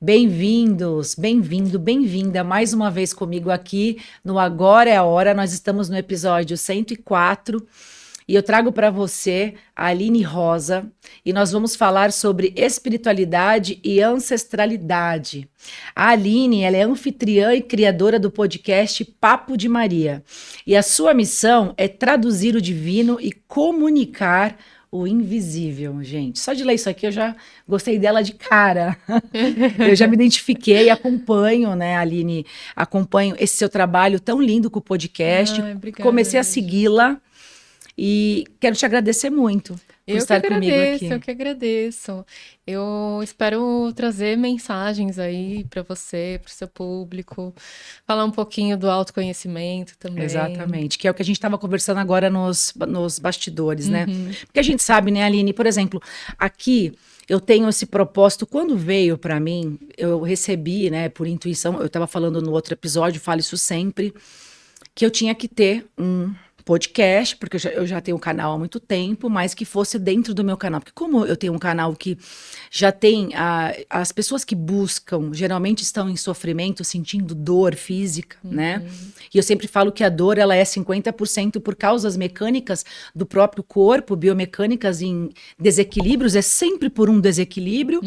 Bem-vindos, bem-vinda mais uma vez comigo aqui no Agora é a Hora. Nós estamos no episódio 104 e eu trago para você a Aline Rosa e nós vamos falar sobre espiritualidade e ancestralidade. A Aline, ela é anfitriã e criadora do podcast Papo de Maria e a sua missão é traduzir o divino e comunicar o invisível, gente. Só de ler isso aqui eu já gostei dela de cara. Eu já me identifiquei e acompanho, né, Aline? Acompanho esse seu trabalho tão lindo com o podcast. Obrigada, comecei a segui-la e quero te agradecer muito por estar comigo aqui. Eu que agradeço. Eu espero trazer mensagens aí para você, para o seu público, falar um pouquinho do autoconhecimento também. Exatamente, que é o que a gente estava conversando agora nos bastidores, né? Porque a gente sabe, né, Aline, por exemplo, aqui eu tenho esse propósito, quando veio para mim, eu recebi, né, por intuição, eu estava falando no outro episódio, falo isso sempre, que eu tinha que ter um podcast, porque eu já tenho um canal há muito tempo, mas que fosse dentro do meu canal. Porque como eu tenho um canal que já tem... as pessoas que buscam, geralmente estão em sofrimento, sentindo dor física, né? E eu sempre falo que a dor, ela é 50% por causas mecânicas do próprio corpo, biomecânicas em desequilíbrios, é sempre por um desequilíbrio,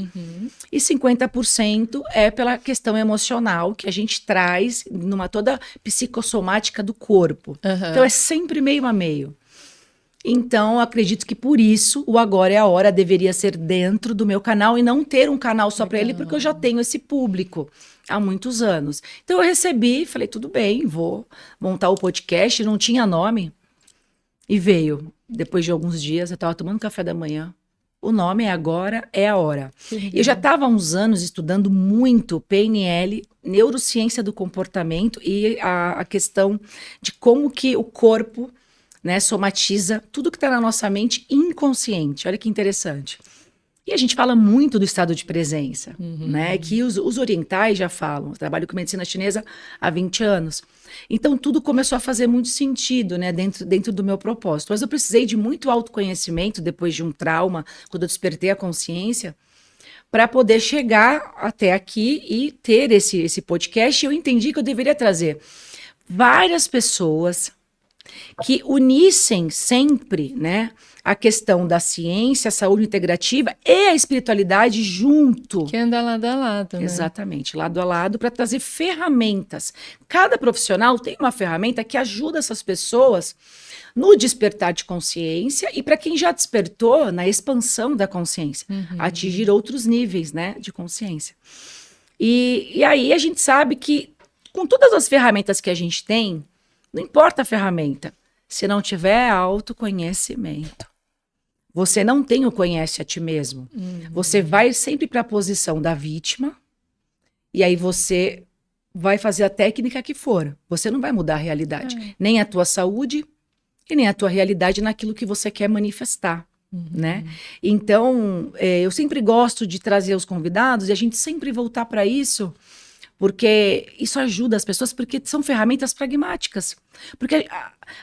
e 50% é pela questão emocional que a gente traz numa toda psicossomática do corpo. Então é sempre meio a meio. Então, acredito que por isso o Agora é a Hora deveria ser dentro do meu canal e não ter um canal só para ele, porque eu já tenho esse público há muitos anos. Então, eu recebi, falei, tudo bem, vou montar o podcast, não tinha nome, e veio. Depois de alguns dias, eu estava tomando café da manhã, o nome é Agora é a Hora. Eu já estava há uns anos estudando muito PNL, neurociência do comportamento e a questão de como que o corpo, né, somatiza tudo que está na nossa mente inconsciente. Olha que interessante. E a gente fala muito do estado de presença, né, que os orientais já falam. Eu trabalho com medicina chinesa há 20 anos. Então, tudo começou a fazer muito sentido, né, dentro do meu propósito. Mas eu precisei de muito autoconhecimento depois de um trauma, quando eu despertei a consciência, para poder chegar até aqui e ter esse podcast. E eu entendi que eu deveria trazer várias pessoas que unissem sempre, né, a questão da ciência, a saúde integrativa e a espiritualidade junto. Que anda lado a lado, né? Exatamente, lado a lado, para trazer ferramentas. Cada profissional tem uma ferramenta que ajuda essas pessoas no despertar de consciência e para quem já despertou, na expansão da consciência, atingir outros níveis, né, de consciência. E aí a gente sabe que com todas as ferramentas que a gente tem, não importa a ferramenta, se não tiver autoconhecimento, você não tem o conhece a ti mesmo. Você vai sempre para a posição da vítima e aí você vai fazer a técnica que for. Você não vai mudar a realidade, nem a tua saúde e nem a tua realidade naquilo que você quer manifestar, né? Então, eu sempre gosto de trazer os convidados e a gente sempre voltar para isso, porque isso ajuda as pessoas, porque são ferramentas pragmáticas. Porque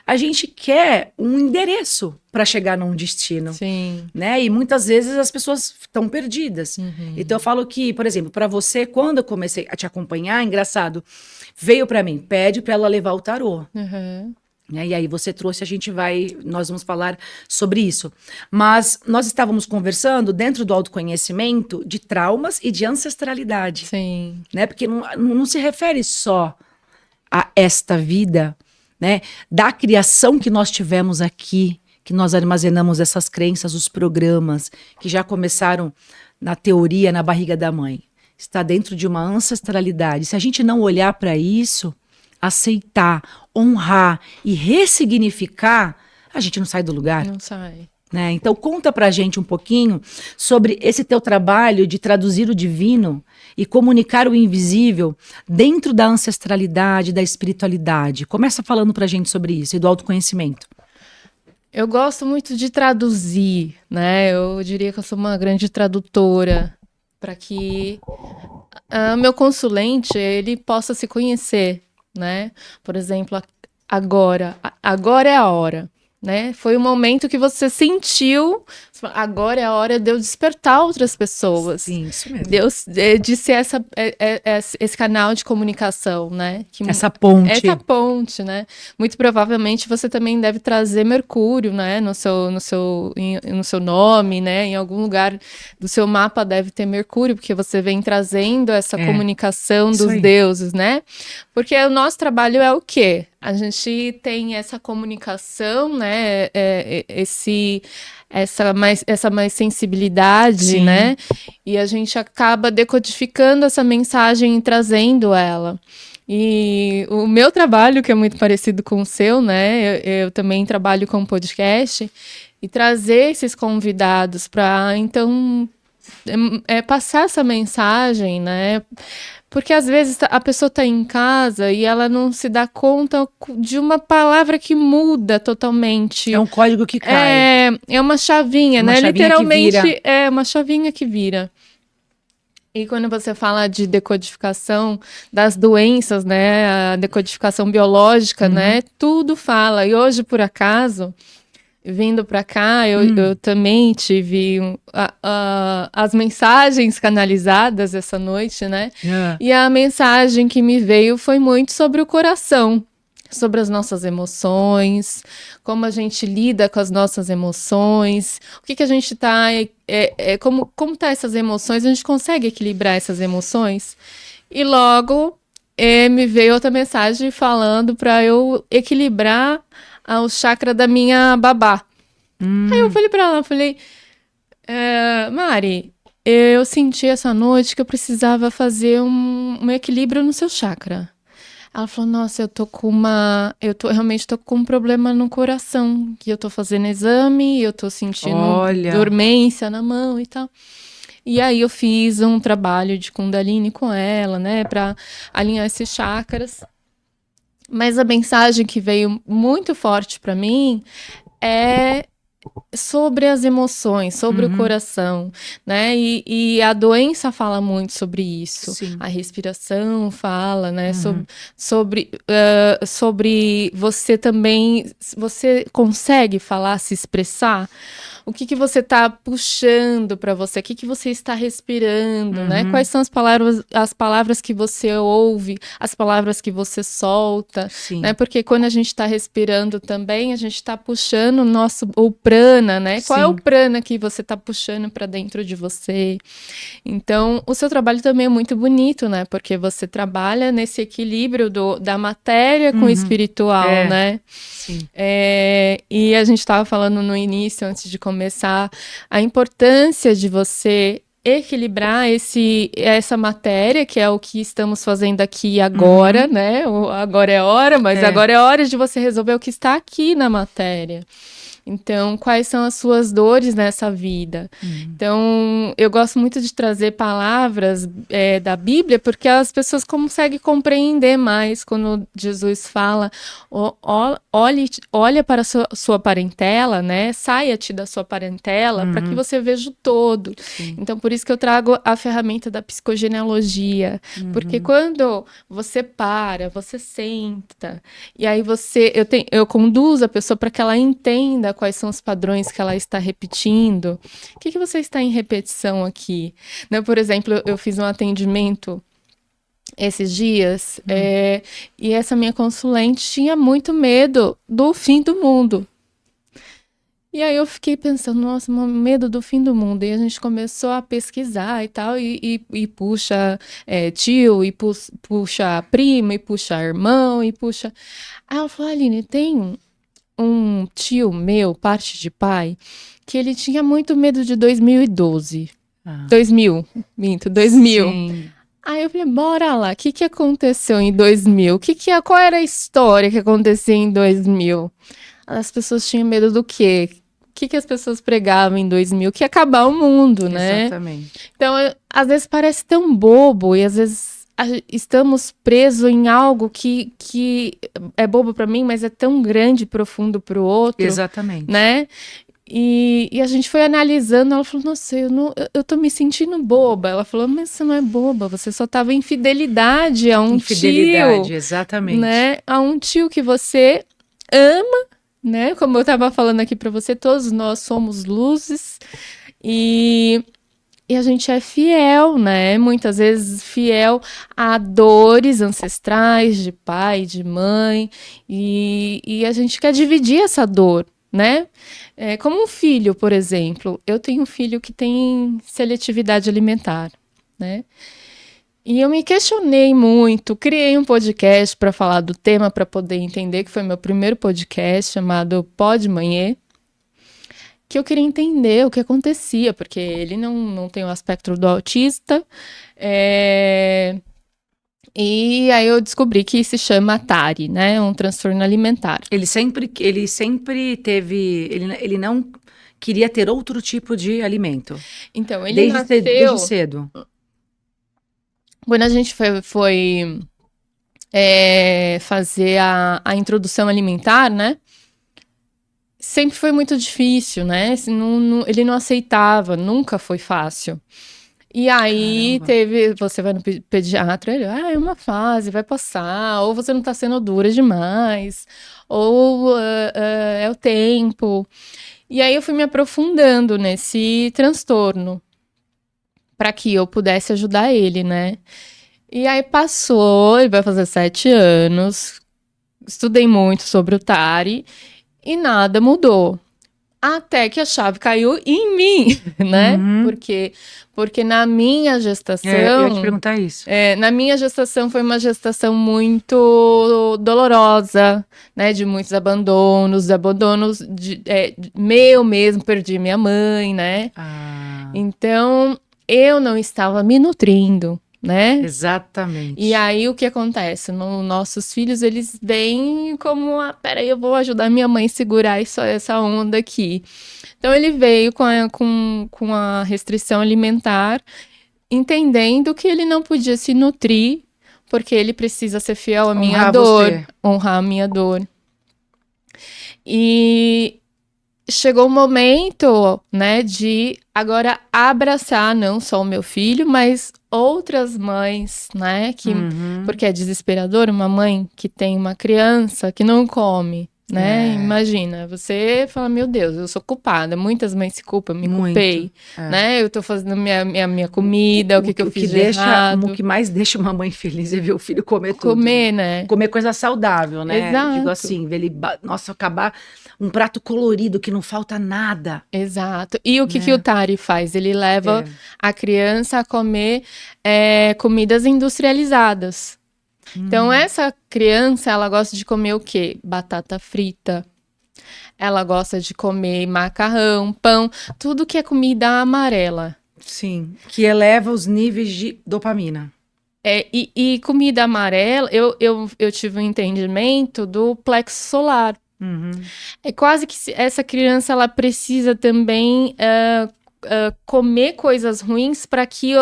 a gente quer um endereço para chegar num destino. Sim. Né? E muitas vezes as pessoas estão perdidas. Então eu falo que, por exemplo, para você, quando eu comecei a te acompanhar, engraçado, veio para mim, pede para ela levar o tarô. E aí você trouxe, nós vamos falar sobre isso. Mas nós estávamos conversando dentro do autoconhecimento de traumas e de ancestralidade. Sim. Né? Porque não se refere só a esta vida, né? Da criação que nós tivemos aqui, que nós armazenamos essas crenças, os programas, que já começaram na teoria, na barriga da mãe. Está dentro de uma ancestralidade. Se a gente não olhar para isso, aceitar, honrar e ressignificar, a gente não sai do lugar. Não sai. Né? Então conta pra gente um pouquinho sobre esse teu trabalho de traduzir o divino e comunicar o invisível dentro da ancestralidade, da espiritualidade. Começa falando pra gente sobre isso e do autoconhecimento. Eu gosto muito de traduzir, né? Eu diria que eu sou uma grande tradutora para que meu consulente ele possa se conhecer, né? Por exemplo, agora é a hora. né? Foi o momento que você sentiu, agora é a hora de eu despertar outras pessoas. Sim, isso mesmo. Deus de ser esse canal de comunicação, né? Essa ponte. Essa ponte, né? Muito provavelmente você também deve trazer Mercúrio, né? No seu nome, né? Em algum lugar do seu mapa deve ter Mercúrio, porque você vem trazendo essa comunicação dos deuses, né? Porque o nosso trabalho é o quê? A gente tem essa comunicação, né? Essa mais sensibilidade, sim, né? E a gente acaba decodificando essa mensagem e trazendo ela. E o meu trabalho, que é muito parecido com o seu, né? Eu também trabalho com podcast, e trazer esses convidados para, então, passar essa mensagem, né? Porque às vezes a pessoa está em casa e ela não se dá conta de uma palavra que muda totalmente. É um código que cai. É uma chavinha, né? Chavinha literalmente é uma chavinha que vira. E quando você fala de decodificação das doenças, né? A decodificação biológica, né? Tudo fala. E hoje, por acaso, vindo para cá, eu também tive as mensagens canalizadas essa noite, né? E a mensagem que me veio foi muito sobre o coração, sobre as nossas emoções, como a gente lida com as nossas emoções, o que a gente tá... como tá essas emoções, a gente consegue equilibrar essas emoções? E logo me veio outra mensagem falando para eu equilibrar o chakra da minha babá. Aí eu falei pra ela, Mari, eu senti essa noite que eu precisava fazer um equilíbrio no seu chakra. Ela falou, nossa, eu realmente tô com um problema no coração, que eu tô fazendo exame, eu tô sentindo dormência na mão e tal. E aí eu fiz um trabalho de Kundalini com ela, né, pra alinhar esses chakras. Mas a mensagem que veio muito forte para mim é sobre as emoções, sobre o coração, né? E a doença fala muito sobre isso. Sim. A respiração fala, né? Sobre você também, você consegue falar, se expressar? O que você está puxando para você? O que você está respirando, né? Quais são as palavras que você ouve, as palavras que você solta, né? Porque quando a gente está respirando também, a gente está puxando o prana, né? Qual é o prana que você está puxando para dentro de você? Então, o seu trabalho também é muito bonito, né? Porque você trabalha nesse equilíbrio da matéria com o espiritual, né? Sim. E a gente estava falando no início, antes de começar, a importância de você equilibrar essa matéria, que é o que estamos fazendo aqui agora, né? Agora é hora, mas agora é hora de você resolver o que está aqui na matéria. Então, quais são as suas dores nessa vida? Então, eu gosto muito de trazer palavras da Bíblia, porque as pessoas conseguem compreender mais quando Jesus fala, olha para a sua parentela, né? Saia-te da sua parentela para que você veja o todo. Sim. Então, por isso que eu trago a ferramenta da psicogenealogia, porque quando você você senta, e aí eu conduzo a pessoa para que ela entenda quais são os padrões que ela está repetindo. O que você está em repetição aqui? Né? Por exemplo, eu fiz um atendimento esses dias, e essa minha consulente tinha muito medo do fim do mundo. E aí eu fiquei pensando, nossa, medo do fim do mundo. E a gente começou a pesquisar e tal, e puxa tio, e puxa primo, e puxa irmão, e puxa... Aí ela falou, Aline, tem um tio meu, parte de pai, que ele tinha muito medo de 2012. 2000. Sim. Aí eu falei, bora lá, o que aconteceu em 2000? Qual era a história que acontecia em 2000? As pessoas tinham medo do quê? O que as pessoas pregavam em 2000? Que ia acabar o mundo, né? Exatamente. Então, às vezes parece tão bobo, e às vezes estamos presos em algo que é bobo para mim, mas é tão grande e profundo para o outro. Exatamente. Né? E a gente foi analisando, ela falou, nossa, eu tô me sentindo boba. Ela falou, mas você não é boba, você só tava em fidelidade a um tio. Exatamente. Né? A um tio que você ama, né? Como eu estava falando aqui para você, todos nós somos luzes e a gente é fiel, né? Muitas vezes fiel a dores ancestrais de pai, de mãe, e a gente quer dividir essa dor, né? Como um filho, por exemplo. Eu tenho um filho que tem seletividade alimentar, né? E eu me questionei muito, criei um podcast para falar do tema, para poder entender, que foi meu primeiro podcast, chamado Pode Manhê, que eu queria entender o que acontecia, porque ele não tem o aspecto do autista, e aí eu descobri que se chama TARI, né, um transtorno alimentar. Ele sempre teve, ele não queria ter outro tipo de alimento. Então, ele nasceu... Desde cedo. Quando a gente foi fazer a introdução alimentar, né? Sempre foi muito difícil, né? Ele não aceitava, nunca foi fácil. E aí você vai no pediatra, ele, é uma fase, vai passar, ou você não tá sendo dura demais, ou é o tempo. E aí eu fui me aprofundando nesse transtorno, para que eu pudesse ajudar ele, né? E aí passou, ele vai fazer 7 anos, estudei muito sobre o TARI e nada mudou. Até que a chave caiu em mim, né? Uhum. Porque na minha gestação... eu ia te perguntar isso. Na minha gestação foi uma gestação muito dolorosa, né? De muitos abandonos, meu mesmo, perdi minha mãe, né? Então... eu não estava me nutrindo, né? Exatamente. E aí, o que acontece? Nossos filhos, eles vêm como, peraí, eu vou ajudar minha mãe a segurar essa onda aqui. Então, ele veio com a restrição alimentar, entendendo que ele não podia se nutrir, porque ele precisa ser fiel à minha dor, honrar a minha dor. E... chegou o momento, né, de agora abraçar não só o meu filho, mas outras mães, né, porque é desesperador uma mãe que tem uma criança que não come, né? Imagina, você fala, meu Deus, eu sou culpada. Muitas mães se culpam, me culpei, né? Eu tô fazendo minha comida, o que eu fiz de errado. O que mais deixa uma mãe feliz é ver o filho comer tudo. Comer, né? Comer coisa saudável, né? Exato. Digo assim, ver ele, nossa, acabar um prato colorido que não falta nada. Exato. E o que o TARI faz? Ele leva a criança a comer comidas industrializadas. Então, essa criança, ela gosta de comer o quê? Batata frita. Ela gosta de comer macarrão, pão, tudo que é comida amarela. Sim, que eleva os níveis de dopamina. E comida amarela, eu tive um entendimento do plexo solar. É quase que essa criança, ela precisa também... comer coisas ruins para que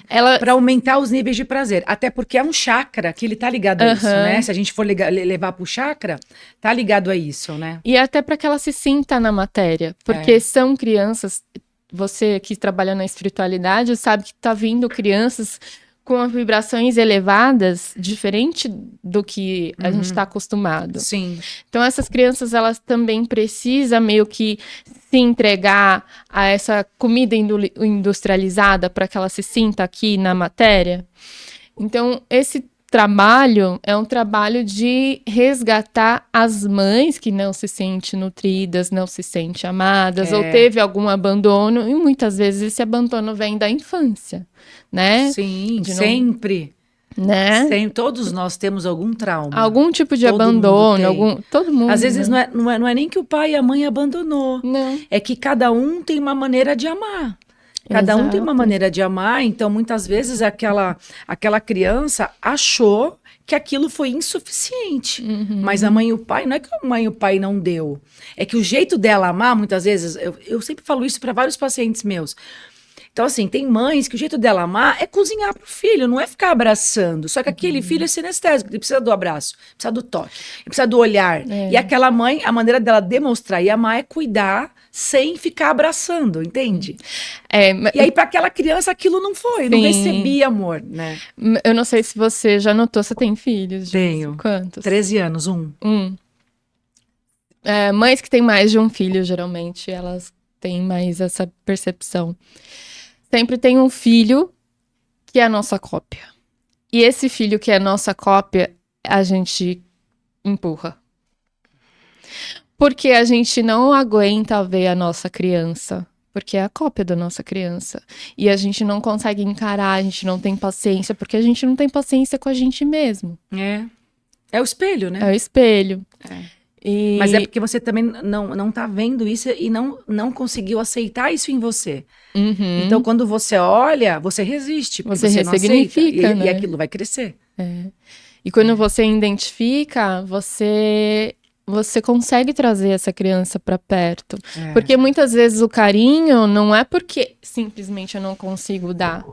ela... para aumentar os níveis de prazer. Até porque é um chakra que ele tá ligado a isso, né? Se a gente for levar pro chakra, tá ligado a isso, né? E até para que ela se sinta na matéria. Porque são crianças... Você que trabalha na espiritualidade sabe que tá vindo crianças com vibrações elevadas, diferente do que a gente está acostumado. Sim. Então, essas crianças, elas também precisam meio que se entregar a essa comida industrializada para que ela se sinta aqui na matéria. Então, esse trabalho é um trabalho de resgatar as mães que não se sentem nutridas, não se sentem amadas, ou teve algum abandono, e muitas vezes esse abandono vem da infância, né? Sim, sempre. Né? Todos nós temos algum trauma. Algum tipo de abandono, todo mundo. Às vezes não é nem que o pai e a mãe abandonou. Não. É que cada um tem uma maneira de amar. Cada um tem uma maneira de amar, então muitas vezes aquela criança achou que aquilo foi insuficiente. Mas a mãe e o pai, não é que a mãe e o pai não deu. É que o jeito dela amar, muitas vezes, eu sempre falo isso para vários pacientes meus. Então, assim, tem mães que o jeito dela amar é cozinhar pro filho, não é ficar abraçando. Só que aquele filho é sinestésico, ele precisa do abraço, precisa do toque, ele precisa do olhar. E aquela mãe, a maneira dela demonstrar e amar é cuidar sem ficar abraçando, entende? E aí, para aquela criança, aquilo não foi, não recebia amor, né? Eu não sei se você já notou, você tem filhos? Tenho. Quantos? 13 anos, Mães que têm mais de um filho, geralmente, elas têm mais essa percepção. Sempre tem um filho que é a nossa cópia. E esse filho que é a nossa cópia, a gente empurra. Porque a gente não aguenta ver a nossa criança. Porque é a cópia da nossa criança. E a gente não consegue encarar, a gente não tem paciência, porque a gente não tem paciência com a gente mesmo. É o espelho, né? É o espelho. Mas é porque você também não tá vendo isso e não conseguiu aceitar isso em você. Uhum. Então, quando você olha, você resiste, porque Você você não aceita. ressignifica, né? E aquilo vai crescer. E quando você identifica, você consegue trazer essa criança para perto. Porque muitas vezes o carinho não é porque simplesmente eu não consigo dar.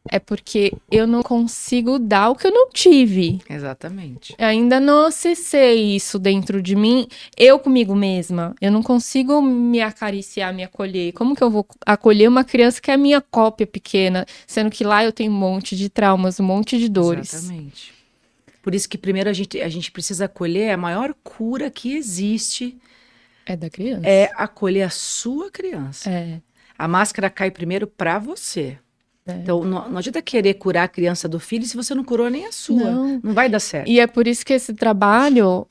É porque eu não consigo dar o que eu não tive. Exatamente. Eu ainda não acessei isso dentro de mim, eu comigo mesma. Eu não consigo me acariciar, me acolher. Como que eu vou acolher uma criança que é a minha cópia pequena, sendo que lá eu tenho um monte de traumas, um monte de dores. Exatamente. Por isso que primeiro a gente precisa acolher a maior cura que existe. É da criança. É acolher a sua criança. A máscara cai primeiro para você. Então, não adianta querer curar a criança do filho se você não curou nem a sua. Não vai dar certo. E é por isso que esse trabalho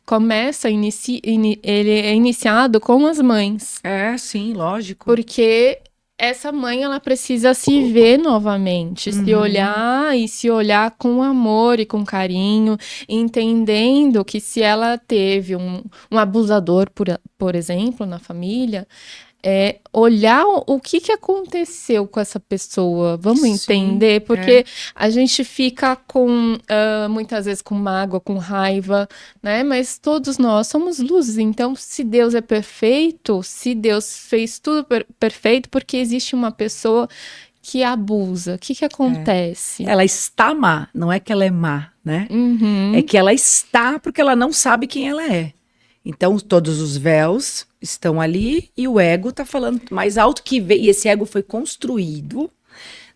ele é iniciado com as mães. Sim, lógico. Porque essa mãe, ela precisa se ver novamente, se olhar e se olhar com amor e com carinho, entendendo que se ela teve um abusador, por exemplo, na família, olhar o que aconteceu com essa pessoa, vamos entender, porque a gente fica com, muitas vezes com mágoa, com raiva, né, mas todos nós somos luzes, então se Deus é perfeito, se Deus fez tudo perfeito, porque existe uma pessoa que abusa, o que acontece? Ela está má, não é que ela é má, né? É que ela está porque ela não sabe quem ela é. Então, todos os véus estão ali e o ego está falando mais alto que veio. E esse ego foi construído,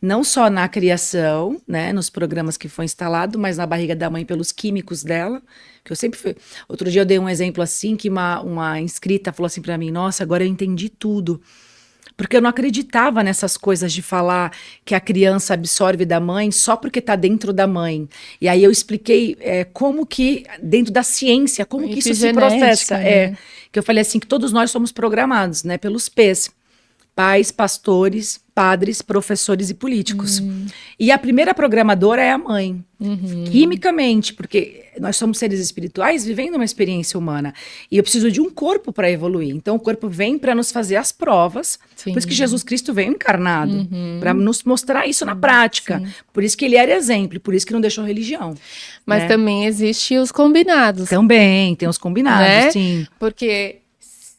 não só na criação, né, nos programas que foi instalado, mas na barriga da mãe pelos químicos dela. Que eu sempre fui. Outro dia eu dei um exemplo assim, que uma inscrita falou assim para mim, nossa, agora eu entendi tudo. Porque eu não acreditava nessas coisas de falar que a criança absorve da mãe só porque está dentro da mãe. E aí eu expliquei como que, dentro da ciência, como que isso se processa. Né? Que eu falei assim, que todos nós somos programados, né, pelos P's. Pais, pastores, padres, professores e políticos. E a primeira programadora é a mãe. Quimicamente, porque nós somos seres espirituais vivendo uma experiência humana. E eu preciso de um corpo para evoluir. Então o corpo vem para nos fazer as provas. Por isso que Jesus Cristo veio encarnado. Para nos mostrar isso na prática. Por isso que ele era exemplo. Por isso que não deixou religião. Mas também existem os combinados. Também, tem os combinados, né? sim. Porque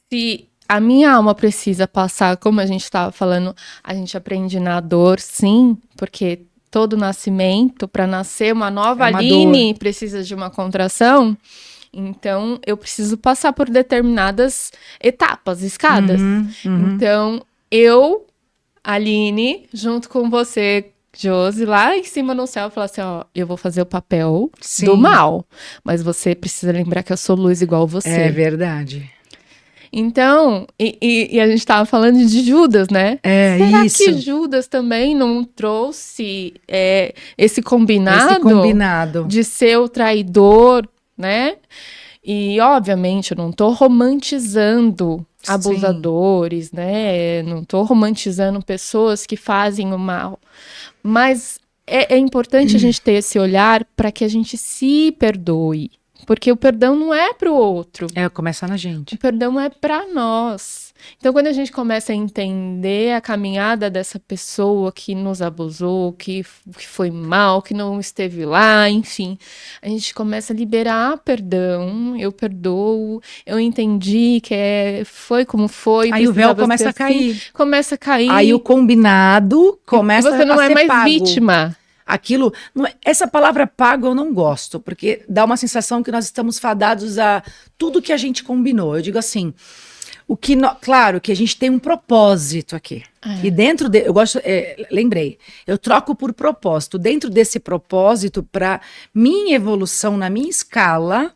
se a minha alma precisa passar, como a gente estava falando, a gente aprende na dor, sim, porque todo nascimento, para nascer uma nova Aline, precisa de uma contração. Então, eu preciso passar por determinadas etapas, escadas. Então, eu, Aline, junto com você, Josi, lá em cima no céu, falar assim, ó, eu vou fazer o papel do mal, mas você precisa lembrar que eu sou luz igual você. É verdade. Então, e a gente estava falando de Judas, né? Será que Judas também não trouxe esse combinado de ser o traidor, né? E, obviamente, eu não estou romantizando abusadores, né? Não estou romantizando pessoas que fazem o mal. Mas é importante a gente ter esse olhar para que a gente se perdoe. Porque o perdão não é para o outro. Começa na gente. O perdão é para nós. Então, quando a gente começa a entender a caminhada dessa pessoa que nos abusou, que foi mal, que não esteve lá, enfim, a gente começa a liberar perdão, eu perdoo, eu entendi que foi como foi. Aí o véu começa a cair. Começa a cair. Aí o combinado começa a ser pago. Você não é mais vítima. Aquilo, essa palavra pago eu não gosto, porque dá uma sensação que nós estamos fadados a tudo que a gente combinou. Eu digo assim, claro que a gente tem um propósito aqui. E dentro eu gosto, lembrei, eu troco por propósito. Dentro desse propósito, para minha evolução na minha escala,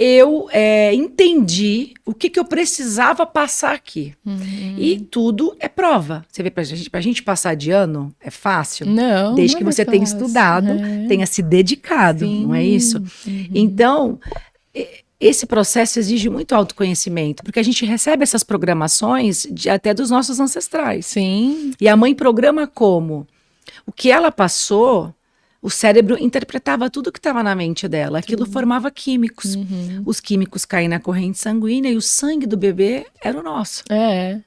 eu entendi o que eu precisava passar aqui. E tudo é prova. Você vê, pra gente passar de ano é fácil? Não, Desde não que é você tenha fácil. estudado, tenha se dedicado, Sim. não é isso? Então, esse processo exige muito autoconhecimento, porque a gente recebe essas programações até dos nossos ancestrais. Sim. E a mãe programa como? O que ela passou, o cérebro interpretava tudo que estava na mente dela. Aquilo formava químicos. Os químicos caem na corrente sanguínea e o sangue do bebê era o nosso.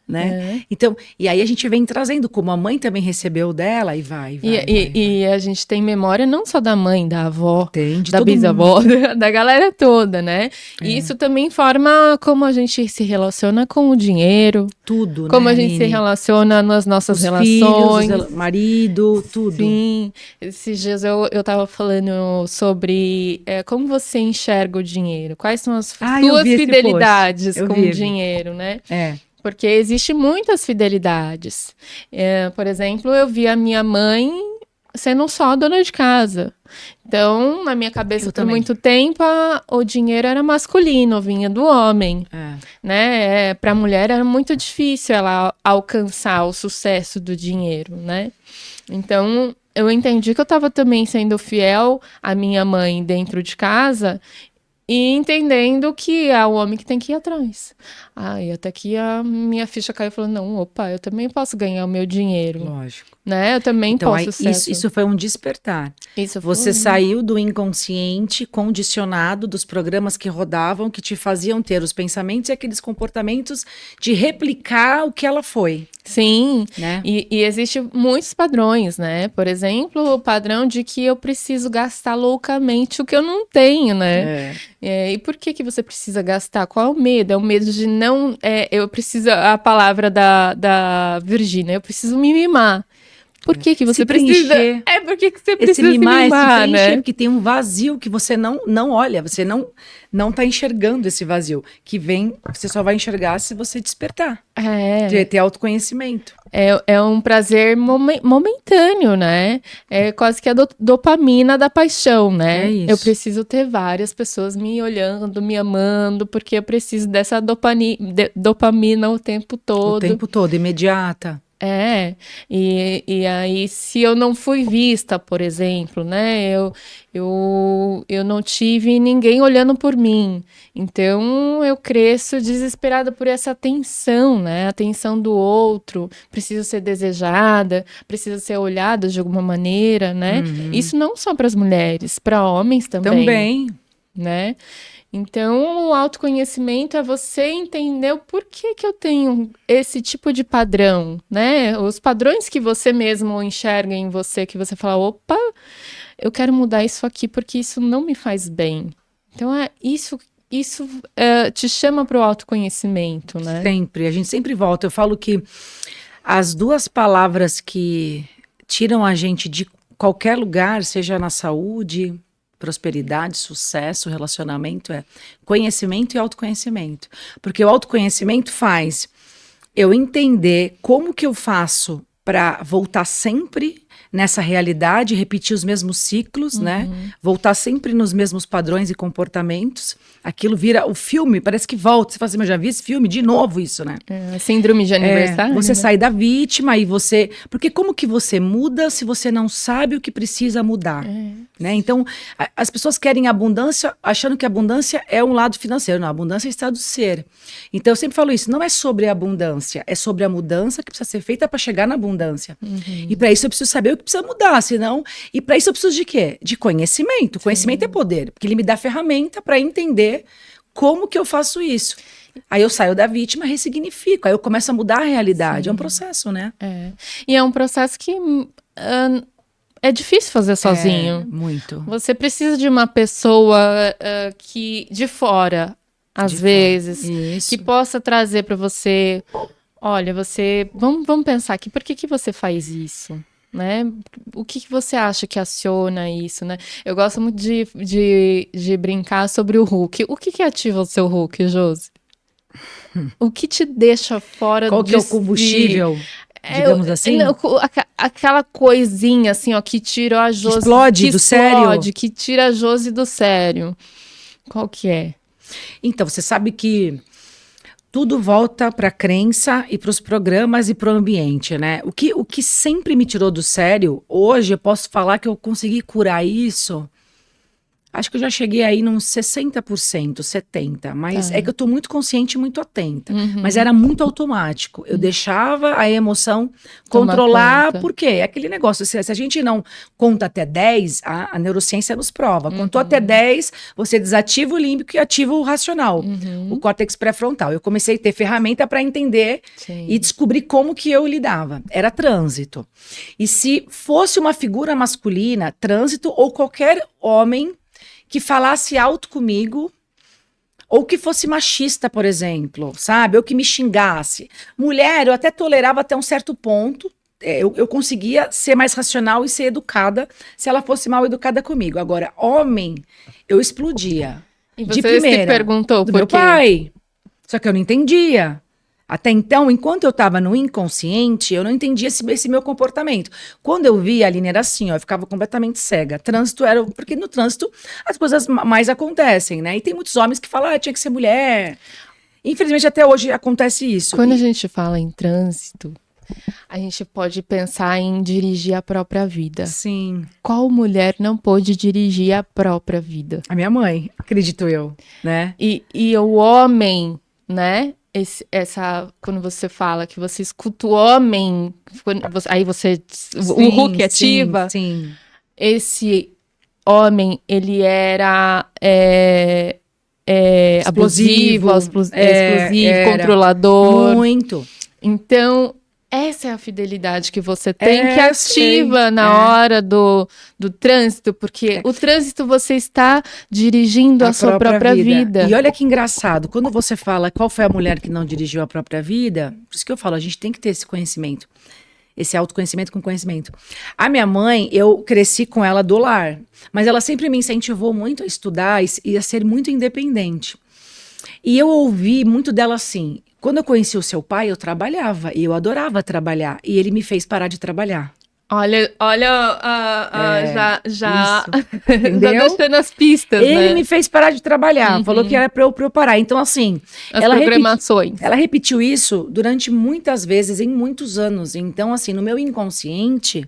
Né? Então, e aí a gente vem trazendo, como a mãe também recebeu dela, e vai. E a gente tem memória não só da mãe, da avó, de da todo bisavó, mundo. da galera toda, né? E isso também forma como a gente se relaciona com o dinheiro. Tudo, como né, a gente Aline? se relaciona nas nossas Os relações. Filhos, marido, tudo. Sim. Esses dias eu tava falando sobre como você enxerga o dinheiro. Quais são as suas fidelidades com o dinheiro, né? Porque existe muitas fidelidades. Por exemplo, eu vi a minha mãe sendo só dona de casa. Então, na minha cabeça, por muito tempo, o dinheiro era masculino, vinha do homem. Né? Para a mulher era muito difícil ela alcançar o sucesso do dinheiro, né? Então, eu entendi que eu estava também sendo fiel à minha mãe dentro de casa e entendendo que é o homem que tem que ir atrás. E até que a minha ficha caiu e falou, não, opa, eu também posso ganhar o meu dinheiro. Lógico. Né? Eu também posso ser. Isso foi um despertar. Você saiu do inconsciente condicionado dos programas que rodavam, que te faziam ter os pensamentos e aqueles comportamentos de replicar o que ela foi. Sim, né? E existem muitos padrões, né? Por exemplo, o padrão de que eu preciso gastar loucamente o que eu não tenho, né? E por que você precisa gastar? Qual é o medo? É o medo de não... eu preciso... A palavra da Virgínia, eu preciso me mimar. Por que você precisa... por que você precisa se mimar, né? Porque tem um vazio que você não olha, você não tá enxergando esse vazio, que vem, você só vai enxergar se você despertar. De ter autoconhecimento. É um prazer momentâneo, né? É quase que a dopamina da paixão, né? Eu preciso ter várias pessoas me olhando, me amando, porque eu preciso dessa dopamina o tempo todo. O tempo todo, imediata. E aí, se eu não fui vista, por exemplo, né, eu não tive ninguém olhando por mim, então eu cresço desesperada por essa atenção, né, a atenção do outro, preciso ser desejada, preciso ser olhada de alguma maneira, né, isso não só para as mulheres, para homens também. Né? Então, o autoconhecimento é você entender o porquê que eu tenho esse tipo de padrão, né? Os padrões que você mesmo enxerga em você, que você fala, opa, eu quero mudar isso aqui porque isso não me faz bem. Então, isso te chama para o autoconhecimento, né? Sempre, a gente sempre volta. Eu falo que as duas palavras que tiram a gente de qualquer lugar, seja na saúde, prosperidade, sucesso, relacionamento, conhecimento e autoconhecimento. Porque o autoconhecimento faz eu entender como que eu faço para voltar sempre nessa realidade, repetir os mesmos ciclos, né? Voltar sempre nos mesmos padrões e comportamentos. Aquilo vira o filme, parece que volta. Você fala assim, mas já vi esse filme? De novo isso, né? Síndrome de aniversário. Você né? sai da vítima e você... Porque como que você muda se você não sabe o que precisa mudar? Né? Então, as pessoas querem abundância achando que a abundância é um lado financeiro. Não, a abundância é estado de ser. Então, eu sempre falo isso, não é sobre a abundância, é sobre a mudança que precisa ser feita para chegar na abundância. E para isso eu preciso saber o que precisa mudar, senão... E para isso eu preciso de quê? De conhecimento. Conhecimento é poder, porque ele me dá ferramenta para entender como que eu faço isso. Aí eu saio da vítima, ressignifico, aí eu começo a mudar a realidade. É um processo, né? E é um processo que é difícil fazer sozinho. Muito. Você precisa de uma pessoa que de fora, às vezes, que possa trazer para você... Olha, vamos pensar aqui, por que você faz isso? Né? O que você acha que aciona isso, né? Eu gosto muito de brincar sobre o Hulk. O que ativa o seu Hulk, Josi? O que te deixa fora Qual que é o combustível, digamos assim? Aquela coisinha assim, ó, que tira a Josi... Que explode do sério? Que tira a Josi do sério. Qual que é? Então, você sabe que tudo volta para a crença e para os programas e para o ambiente, né? O que sempre me tirou do sério, hoje eu posso falar que eu consegui curar isso. Acho que eu já cheguei aí nos 60%, 70%, mas é que eu tô muito consciente e muito atenta. Mas era muito automático. Eu deixava a emoção controlar, porque é aquele negócio, se a gente não conta até 10, a neurociência nos prova. Contou até 10, você desativa o límbico e ativa o racional, o córtex pré-frontal. Eu comecei a ter ferramenta para entender e descobrir como que eu lidava. Era trânsito. E se fosse uma figura masculina, trânsito ou qualquer homem que falasse alto comigo, ou que fosse machista, por exemplo, sabe? Ou que me xingasse. Mulher, eu até tolerava até um certo ponto, eu conseguia ser mais racional e ser educada se ela fosse mal educada comigo. Agora, homem, eu explodia. E de você primeira, se perguntou do por meu quê? pai. Só que eu não entendia. Até então, enquanto eu estava no inconsciente, eu não entendia esse meu comportamento. Quando eu via, a Aline, era assim, ó, eu ficava completamente cega. Trânsito era... Porque no trânsito as coisas mais acontecem, né? E tem muitos homens que falam, tinha que ser mulher. Infelizmente, até hoje acontece isso. Quando a gente fala em trânsito, a gente pode pensar em dirigir a própria vida. Sim. Qual mulher não pôde dirigir a própria vida? A minha mãe, acredito eu, né? E o homem, né? Quando você fala que você escuta o homem, aí você, o Hulk ativa. Sim. Esse homem, ele era Explosivo, abusivo, controlador. Muito. Então, essa é a fidelidade que você tem, que ativa sei. na hora do trânsito, porque o trânsito você está dirigindo a sua própria vida. E olha que engraçado, quando você fala qual foi a mulher que não dirigiu a própria vida, por isso que eu falo, a gente tem que ter esse conhecimento, esse autoconhecimento com conhecimento. A minha mãe, eu cresci com ela do lar, mas ela sempre me incentivou muito a estudar e a ser muito independente. E eu ouvi muito dela assim, quando eu conheci o seu pai, eu trabalhava, e eu adorava trabalhar, e ele me fez parar de trabalhar. Olha, já entendeu? deixando as pistas, Ele me fez parar de trabalhar, falou que era pra eu parar. Então, assim, as programações. Ela repetiu isso durante muitas vezes, em muitos anos. Então, assim, no meu inconsciente,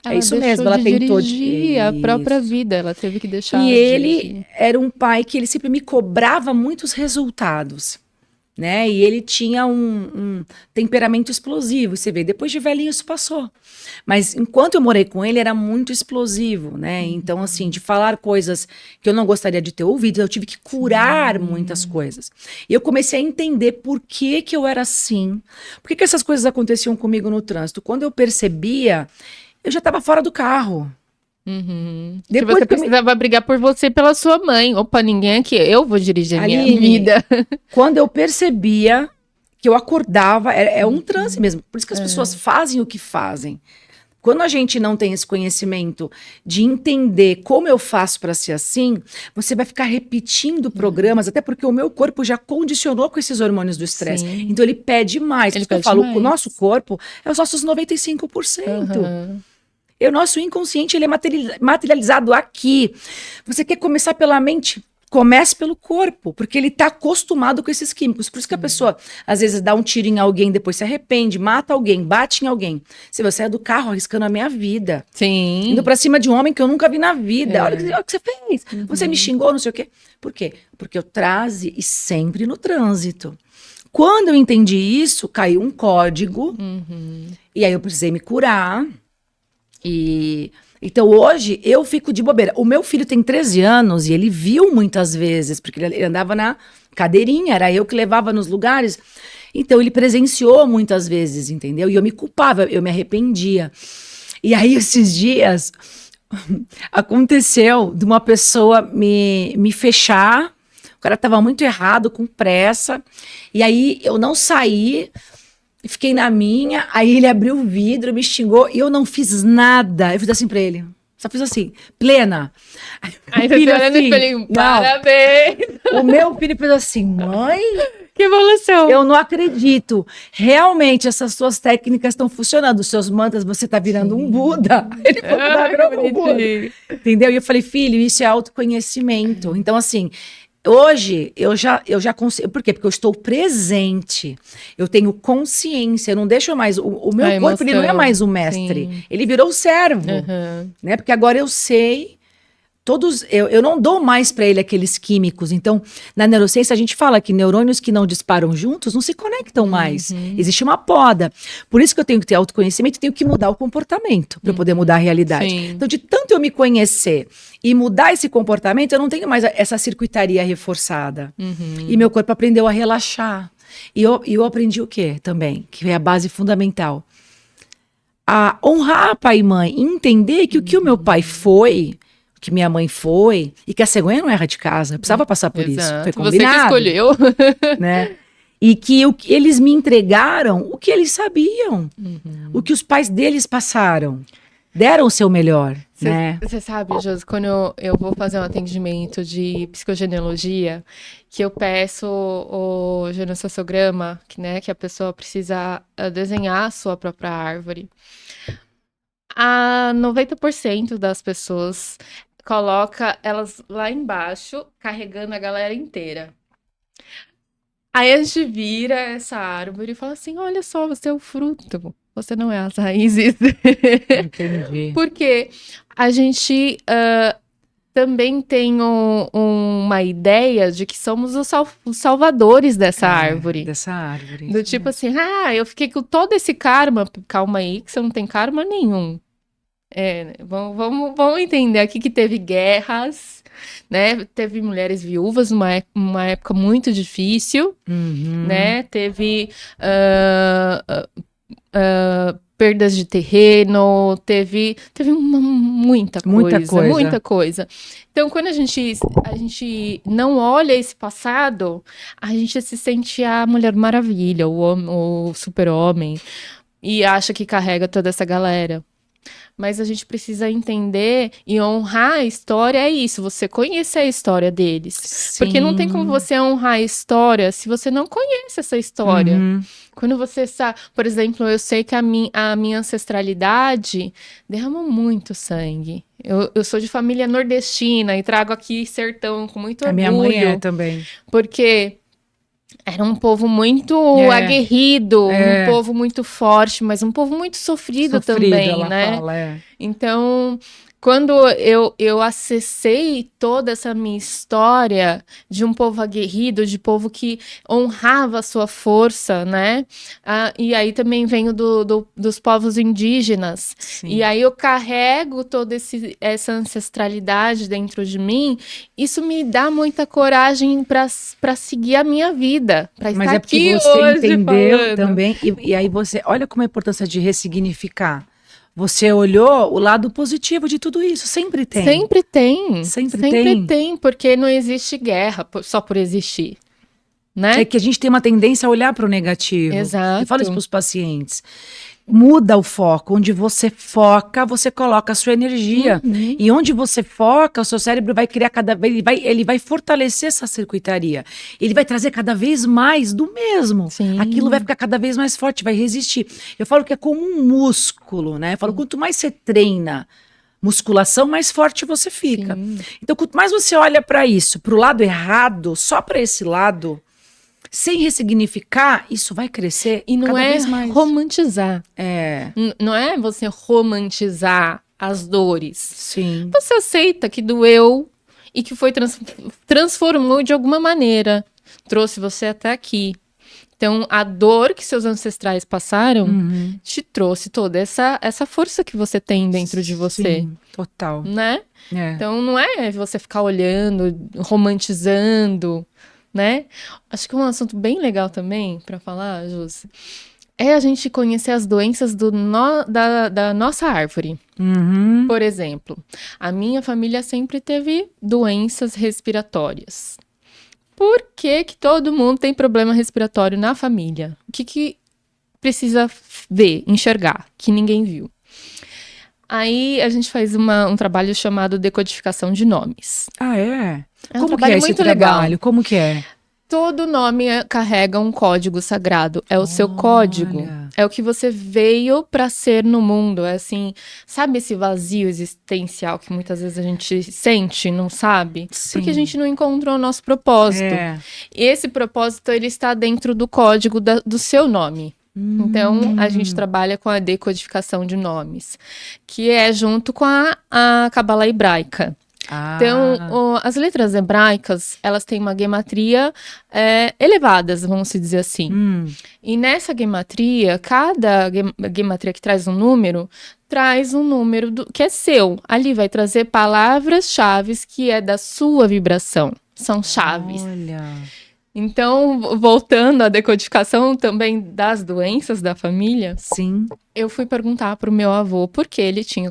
é isso mesmo, ela tentou dirigir a própria vida, ela teve que deixar. E ele era um pai que ele sempre me cobrava muitos resultados. Né? E ele tinha um temperamento explosivo, você vê, depois de velhinho isso passou, mas enquanto eu morei com ele era muito explosivo, né? Então assim, de falar coisas que eu não gostaria de ter ouvido, eu tive que curar muitas coisas, e eu comecei a entender por que eu era assim, por que essas coisas aconteciam comigo no trânsito. Quando eu percebia, eu já estava fora do carro. Depois você precisava brigar por você e pela sua mãe. Opa, ninguém aqui, eu vou dirigir a minha vida. Quando eu percebia que eu acordava, é um transe mesmo. Por isso que as pessoas fazem o que fazem. Quando a gente não tem esse conhecimento de entender como eu faço para ser assim, você vai ficar repetindo programas, até porque o meu corpo já condicionou com esses hormônios do estresse. Então ele pede mais. Por isso que eu falo, o nosso corpo é os nossos 95%. E o nosso inconsciente, ele é materializado aqui. Você quer começar pela mente? Comece pelo corpo, porque ele está acostumado com esses químicos. Por isso que a pessoa, às vezes, dá um tiro em alguém, depois se arrepende, mata alguém, bate em alguém. Se você é do carro arriscando a minha vida. Sim. Indo pra cima de um homem que eu nunca vi na vida. Olha o que você fez. Você me xingou, não sei o quê. Por quê? Porque eu traze e sempre no trânsito. Quando eu entendi isso, caiu um código. E aí eu precisei me curar. Então hoje eu fico de bobeira. O meu filho tem 13 anos e ele viu muitas vezes, porque ele andava na cadeirinha, era eu que levava nos lugares. Então ele presenciou muitas vezes, entendeu? E eu me culpava, eu me arrependia. E aí esses dias aconteceu de uma pessoa me fechar, o cara estava muito errado, com pressa, e aí eu não saí, fiquei na minha, aí ele abriu o vidro, me xingou, e eu não fiz nada. Eu fiz assim pra ele, só fiz assim, plena. Aí você olhando no espelhinho, parabéns! O meu filho fez assim, mãe... Que evolução! Eu não acredito. Realmente, essas suas técnicas estão funcionando. Os seus mantras, você tá virando um Buda. Ele falou, um Buda. Entendeu? E eu falei, filho, isso é autoconhecimento. Então, assim... Hoje, eu já consigo. Por quê? Porque eu estou presente. Eu tenho consciência. Eu não deixo mais. O meu corpo, ele não é mais o mestre. Sim. Ele virou o servo. Né? Porque agora eu sei. Eu não dou mais para ele aqueles químicos. Então, na neurociência, a gente fala que neurônios que não disparam juntos não se conectam mais. Existe uma poda. Por isso que eu tenho que ter autoconhecimento e tenho que mudar o comportamento para eu poder mudar a realidade. Sim. Então, de tanto eu me conhecer e mudar esse comportamento, eu não tenho mais essa circuitaria reforçada. E meu corpo aprendeu a relaxar. E eu aprendi o quê também? Que é a base fundamental. A honrar pai e mãe. E entender que o que o meu pai foi... que minha mãe foi, e que a cegonha não erra de casa, eu precisava passar por isso, foi combinado. Você que escolheu. Né? E que eles me entregaram o que eles sabiam, o que os pais deles passaram, deram o seu melhor. Você sabe, Josi, quando eu vou fazer um atendimento de psicogenealogia, que eu peço o genossociograma, que a pessoa precisa desenhar a sua própria árvore, a 90% das pessoas coloca elas lá embaixo, carregando a galera inteira. Aí a gente vira essa árvore e fala assim, olha só, você é o fruto, você não é as raízes. Entendi. Porque a gente também tem uma ideia de que somos os salvadores dessa árvore. Dessa árvore. Do tipo assim, eu fiquei com todo esse karma. Calma aí, que você não tem karma nenhum. Vamos entender aqui que teve guerras, né? Teve mulheres viúvas numa época muito difícil, né? Teve perdas de terreno, teve muita coisa. Então, quando a gente não olha esse passado, a gente se sente a Mulher Maravilha, o super-homem, e acha que carrega toda essa galera. Mas a gente precisa entender e honrar a história, é isso, você conhecer a história deles. Sim. Porque não tem como você honrar a história se você não conhece essa história. Quando você sabe, por exemplo, eu sei que a minha ancestralidade derramou muito sangue. Eu sou de família nordestina e trago aqui sertão com muito orgulho. A minha mãe é também. Porque... era um povo muito aguerrido, um povo muito forte, mas um povo muito sofrido também, ela né? fala, Então, quando eu acessei toda essa minha história de um povo aguerrido, de povo que honrava a sua força, né? E aí também venho dos povos indígenas. Sim. E aí eu carrego toda essa ancestralidade dentro de mim. Isso me dá muita coragem para seguir a minha vida, para estar Mas é porque aqui você hoje entendeu falando. também, e aí você, olha como é a importância de ressignificar. Você olhou o lado positivo de tudo isso, sempre tem. Sempre tem. Sempre tem, porque não existe guerra só por existir, né? É que a gente tem uma tendência a olhar para o negativo. Exato. Eu falo isso para os pacientes. Muda o foco. Onde você foca, você coloca a sua energia. E onde você foca, o seu cérebro vai criar cada vez... Ele vai fortalecer essa circuitaria. Ele vai trazer cada vez mais do mesmo. Sim. Aquilo vai ficar cada vez mais forte, vai resistir. Eu falo que é como um músculo, né? Eu falo, quanto mais você treina musculação, mais forte você fica. Sim. Então, quanto mais você olha para isso, para o lado errado, só para esse lado... sem ressignificar, isso vai crescer e não cada é vez mais. Romantizar. Não é você romantizar as dores. Sim. Você aceita que doeu e que foi transformou de alguma maneira. Trouxe você até aqui. Então, a dor que seus ancestrais passaram te trouxe toda essa força que você tem dentro de você. Sim, total. Né? Então, não é você ficar olhando, romantizando... né? Acho que um assunto bem legal também para falar, Jússi, é a gente conhecer as doenças da nossa árvore. Por exemplo, a minha família sempre teve doenças respiratórias. Por que todo mundo tem problema respiratório na família? O que precisa ver, enxergar, que ninguém viu? Aí a gente faz um trabalho chamado decodificação de nomes. Ah, é? É um Como que é esse muito trabalho? legal. Como que é? Todo nome carrega um código sagrado. É o seu código. É o que você veio para ser no mundo. É assim, sabe esse vazio existencial que muitas vezes a gente sente, não sabe? Sim. Porque a gente não encontrou o nosso propósito. E esse propósito, ele está dentro do código do seu nome. Então, a gente trabalha com a decodificação de nomes, que é junto com a Cabala hebraica. Então, as letras hebraicas, elas têm uma gematria elevadas, vamos dizer assim. E nessa gematria, cada gematria que traz um número que é seu. Ali vai trazer palavras-chave que é da sua vibração. São chaves. Então, voltando à decodificação também das doenças da família, sim, eu fui perguntar para o meu avô por que ele tinha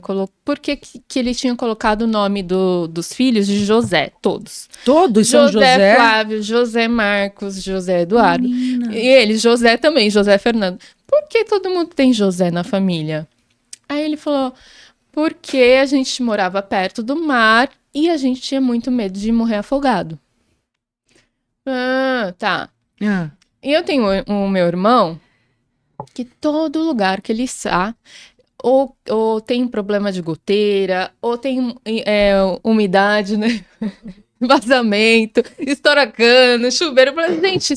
colocado o nome dos filhos de José, todos. Todos são José? José Flávio, José Marcos, José Eduardo. Menina. E ele, José também, José Fernando. Por que todo mundo tem José na família? Aí ele falou, porque a gente morava perto do mar e a gente tinha muito medo de morrer afogado. Tá. E eu tenho o meu irmão, que todo lugar que ele está, ou tem problema de goteira, ou tem umidade, né? Vazamento, estoura cano, chuveiro. Gente,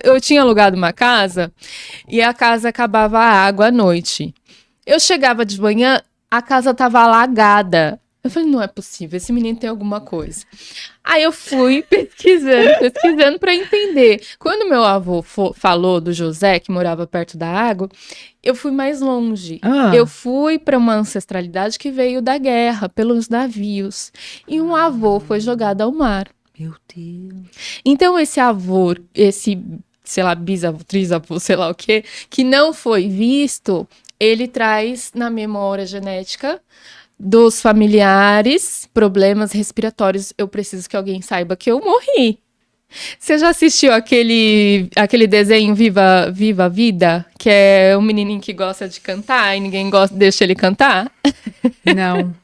eu tinha alugado uma casa e a casa acabava a água à noite. Eu chegava de manhã, a casa estava alagada. Eu falei, não é possível, esse menino tem alguma coisa. Aí eu fui pesquisando para entender. Quando meu avô falou do José, que morava perto da água, eu fui mais longe. Eu fui para uma ancestralidade que veio da guerra, pelos navios. E um avô foi jogado ao mar. Meu Deus. Então esse avô, sei lá, bisavô, trisavô, sei lá o quê, que não foi visto, ele traz na memória genética dos familiares, problemas respiratórios. Eu preciso que alguém saiba que eu morri. Você já assistiu aquele desenho Viva a Vida? Que é um menininho que gosta de cantar e ninguém deixa ele cantar? Não.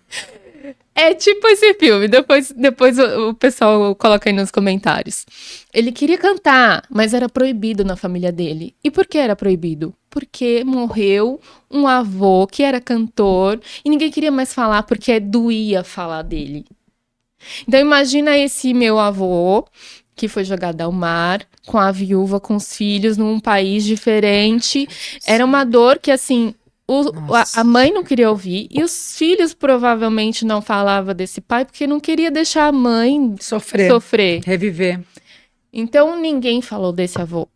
É tipo esse filme, depois o pessoal coloca aí nos comentários. Ele queria cantar, mas era proibido na família dele. E por que era proibido? Porque morreu um avô que era cantor e ninguém queria mais falar porque doía falar dele. Então imagina esse meu avô que foi jogado ao mar, com a viúva, com os filhos, num país diferente. Era uma dor que, assim, a mãe não queria ouvir e os filhos provavelmente não falavam desse pai porque não queria deixar a mãe sofrer. Reviver. Então ninguém falou desse avô.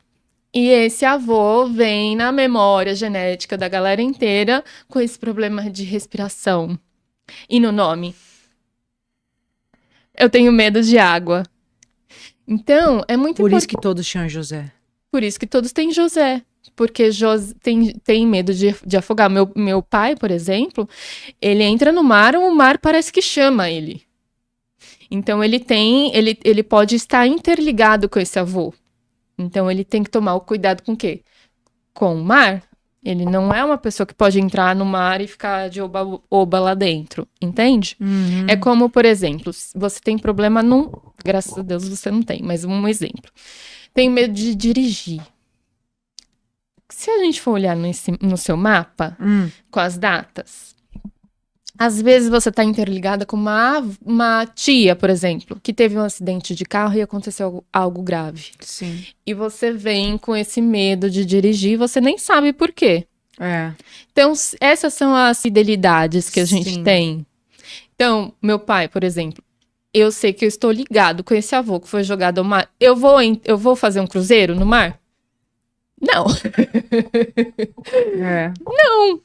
E esse avô vem na memória genética da galera inteira com esse problema de respiração. E no nome? Eu tenho medo de água. Então, é muito importante. Por isso que todos tinham José. Por isso que todos têm José. Porque tem medo de afogar. Meu pai, por exemplo, ele entra no mar, o mar parece que chama ele. Então, ele pode estar interligado com esse avô. Então, ele tem que tomar o cuidado com o quê? Com o mar. Ele não é uma pessoa que pode entrar no mar e ficar de oba lá dentro, entende? Uhum. É como, por exemplo, você tem problema Graças a Deus você não tem, mas um exemplo. Tem medo de dirigir. Se a gente for olhar no seu mapa, com as datas, às vezes você está interligada com uma tia, por exemplo, que teve um acidente de carro e aconteceu algo grave. Sim. E você vem com esse medo de dirigir e você nem sabe por quê. Então, essas são as fidelidades que a gente tem. Então, meu pai, por exemplo, eu sei que eu estou ligado com esse avô que foi jogado ao mar. Eu vou fazer um cruzeiro no mar? Não. Não.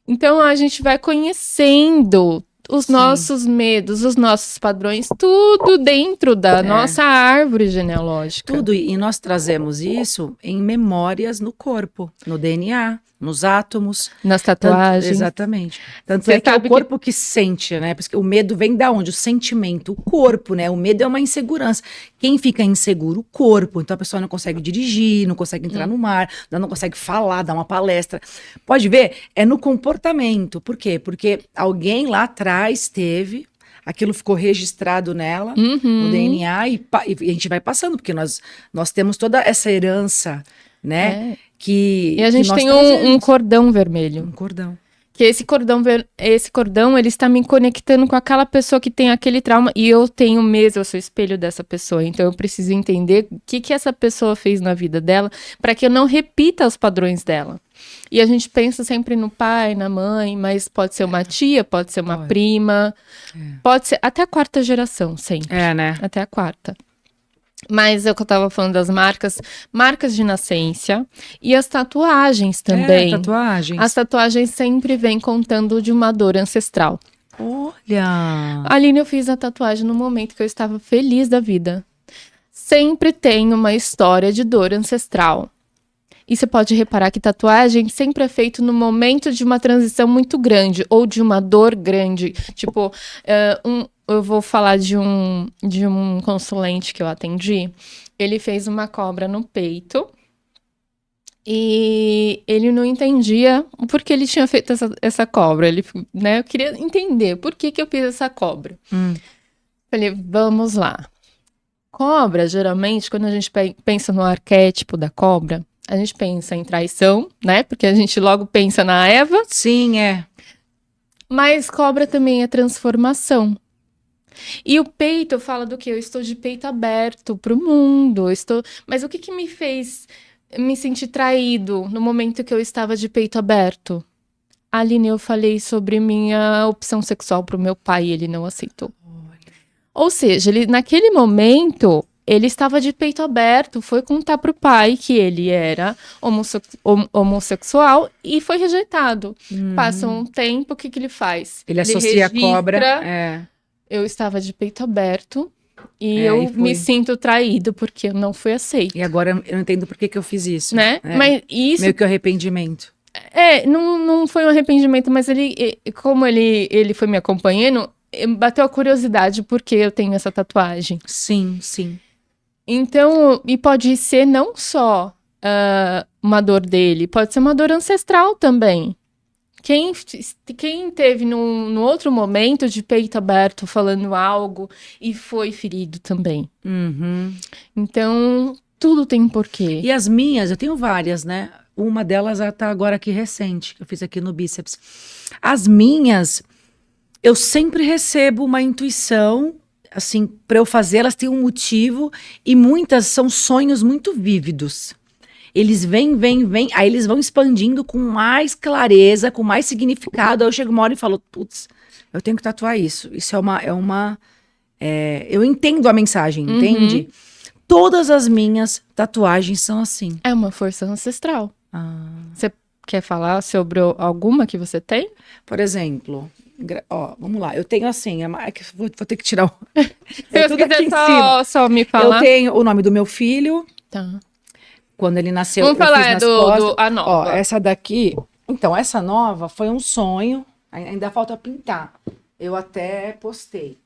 Então, a gente vai conhecendo os nossos medos, os nossos padrões, tudo dentro da nossa árvore genealógica. Tudo, e nós trazemos isso em memórias no corpo, no DNA, nos átomos. Nas tatuagens. Exatamente. Tanto é que é o corpo que sente, né? Porque o medo vem da onde? O sentimento, o corpo, né? O medo é uma insegurança. Quem fica inseguro? O corpo. Então a pessoa não consegue dirigir, não consegue entrar no mar, não consegue falar, dar uma palestra. Pode ver? É no comportamento. Por quê? Porque alguém lá atrás teve aquilo ficou registrado nela, no DNA, e a gente vai passando, porque nós temos toda essa herança, né? E a gente tem um cordão vermelho. Um cordão. Que esse cordão, ele está me conectando com aquela pessoa que tem aquele trauma, e eu tenho mesmo, eu sou espelho dessa pessoa, então eu preciso entender o que essa pessoa fez na vida dela, para que eu não repita os padrões dela. E a gente pensa sempre no pai, na mãe, mas pode ser uma tia, pode ser uma prima, pode ser até a quarta geração, sempre. Né? Até a quarta. Mas é o que eu tava falando das marcas de nascença e as tatuagens também. Tatuagens. As tatuagens sempre vêm contando de uma dor ancestral. Olha! Aline, eu fiz a tatuagem no momento que eu estava feliz da vida. Sempre tem uma história de dor ancestral. E você pode reparar que tatuagem sempre é feito no momento de uma transição muito grande ou de uma dor grande. Tipo, eu vou falar de um consulente que eu atendi. Ele fez uma cobra no peito e ele não entendia por que ele tinha feito essa cobra. Ele, né, eu queria entender por que eu fiz essa cobra. Falei, vamos lá. Cobra, geralmente, quando a gente pensa no arquétipo da cobra, a gente pensa em traição, né? Porque a gente logo pensa na Eva. Sim, Mas cobra também é transformação. E o peito fala do quê? Eu estou de peito aberto para o mundo. Mas o que me fez me sentir traído no momento que eu estava de peito aberto? Aline, eu falei sobre minha opção sexual para o meu pai e ele não aceitou. Ou seja, naquele momento, ele estava de peito aberto, foi contar pro pai que ele era homossexual e foi rejeitado. Passa um tempo, o que ele faz? Ele associa a cobra. Eu estava de peito aberto e eu me sinto traído porque eu não fui aceito. E agora eu não entendo por que eu fiz isso. Né? Mas isso... Meio que o arrependimento. Não foi um arrependimento, mas como ele foi me acompanhando, bateu a curiosidade porque eu tenho essa tatuagem. Sim, sim. Então, e pode ser não só uma dor dele, pode ser uma dor ancestral também. Quem teve num outro momento de peito aberto falando algo e foi ferido também. Então, tudo tem um porquê. E as minhas, eu tenho várias, né? Uma delas tá agora aqui recente, que eu fiz aqui no bíceps. As minhas, eu sempre recebo uma intuição, assim, para eu fazer, elas têm um motivo, e muitas são sonhos muito vívidos. Eles vêm, aí eles vão expandindo com mais clareza, com mais significado. Aí eu chego uma hora e falo, putz, eu tenho que tatuar isso. Isso eu entendo a mensagem, entende? Todas as minhas tatuagens são assim. É uma força ancestral. Você quer falar sobre alguma que você tem? Por exemplo, vamos lá. Eu tenho assim, vou ter que tirar Se você quiser só me falar. Eu tenho o nome do meu filho. Tá. Quando ele nasceu, vamos falar a nova. Essa daqui... Então, essa nova foi um sonho. Ainda falta pintar. Eu até postei.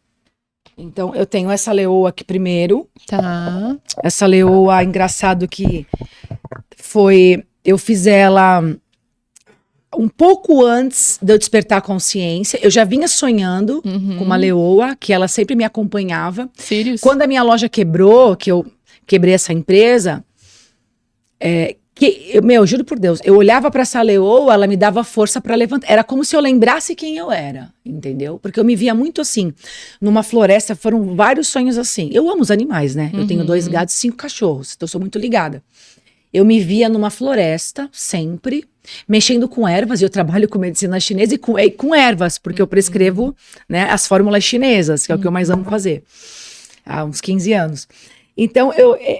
Então, eu tenho essa leoa aqui primeiro. Tá. Essa leoa, engraçado que foi... Eu fiz ela um pouco antes de eu despertar a consciência. Eu já vinha sonhando com uma leoa, que ela sempre me acompanhava. Sirius? Quando a minha loja quebrou, que eu quebrei essa empresa... juro por Deus, eu olhava para essa leoa, ela me dava força para levantar. Era como se eu lembrasse quem eu era, entendeu? Porque eu me via muito assim, numa floresta, foram vários sonhos assim. Eu amo os animais, né? Eu tenho 2 gatos e 5 cachorros, então eu sou muito ligada. Eu me via numa floresta, sempre, mexendo com ervas, e eu trabalho com medicina chinesa e com ervas, porque eu prescrevo, né, as fórmulas chinesas, que é o que eu mais amo fazer, há uns 15 anos. Então,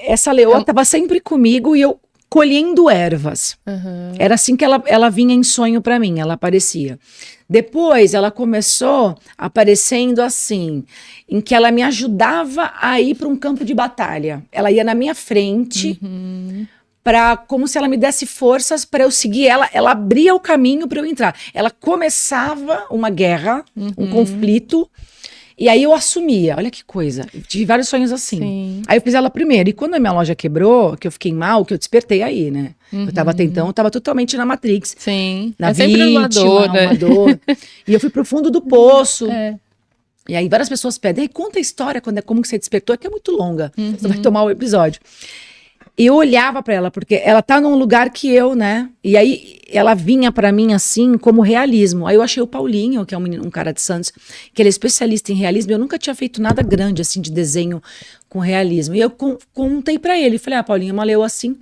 essa leoa estava sempre comigo e eu colhendo ervas. Era assim que ela vinha em sonho para mim, ela aparecia. Depois, ela começou aparecendo assim, em que ela me ajudava a ir para um campo de batalha. Ela ia na minha frente, como se ela me desse forças para eu seguir ela. Ela abria o caminho para eu entrar. Ela começava uma guerra, um conflito, e aí eu assumia. Olha que coisa. Eu tive vários sonhos assim. Sim. Aí eu fiz ela primeiro. E quando a minha loja quebrou, que eu fiquei mal, que eu despertei aí, né? Eu tava tentando, eu tava totalmente na Matrix. Sim. Na sempre vítima, uma dor, né? uma dor. E eu fui pro fundo do poço. E aí várias pessoas pedem, conta a história, como que você despertou, que é muito longa, você vai tomar o episódio. Eu olhava pra ela, porque ela tá num lugar que eu, né? E aí ela vinha pra mim assim, como realismo. Aí eu achei o Paulinho, que é um cara de Santos, que ele é especialista em realismo. Eu nunca tinha feito nada grande assim de desenho com realismo. E eu contei pra ele, falei, Paulinho, uma leoa assim.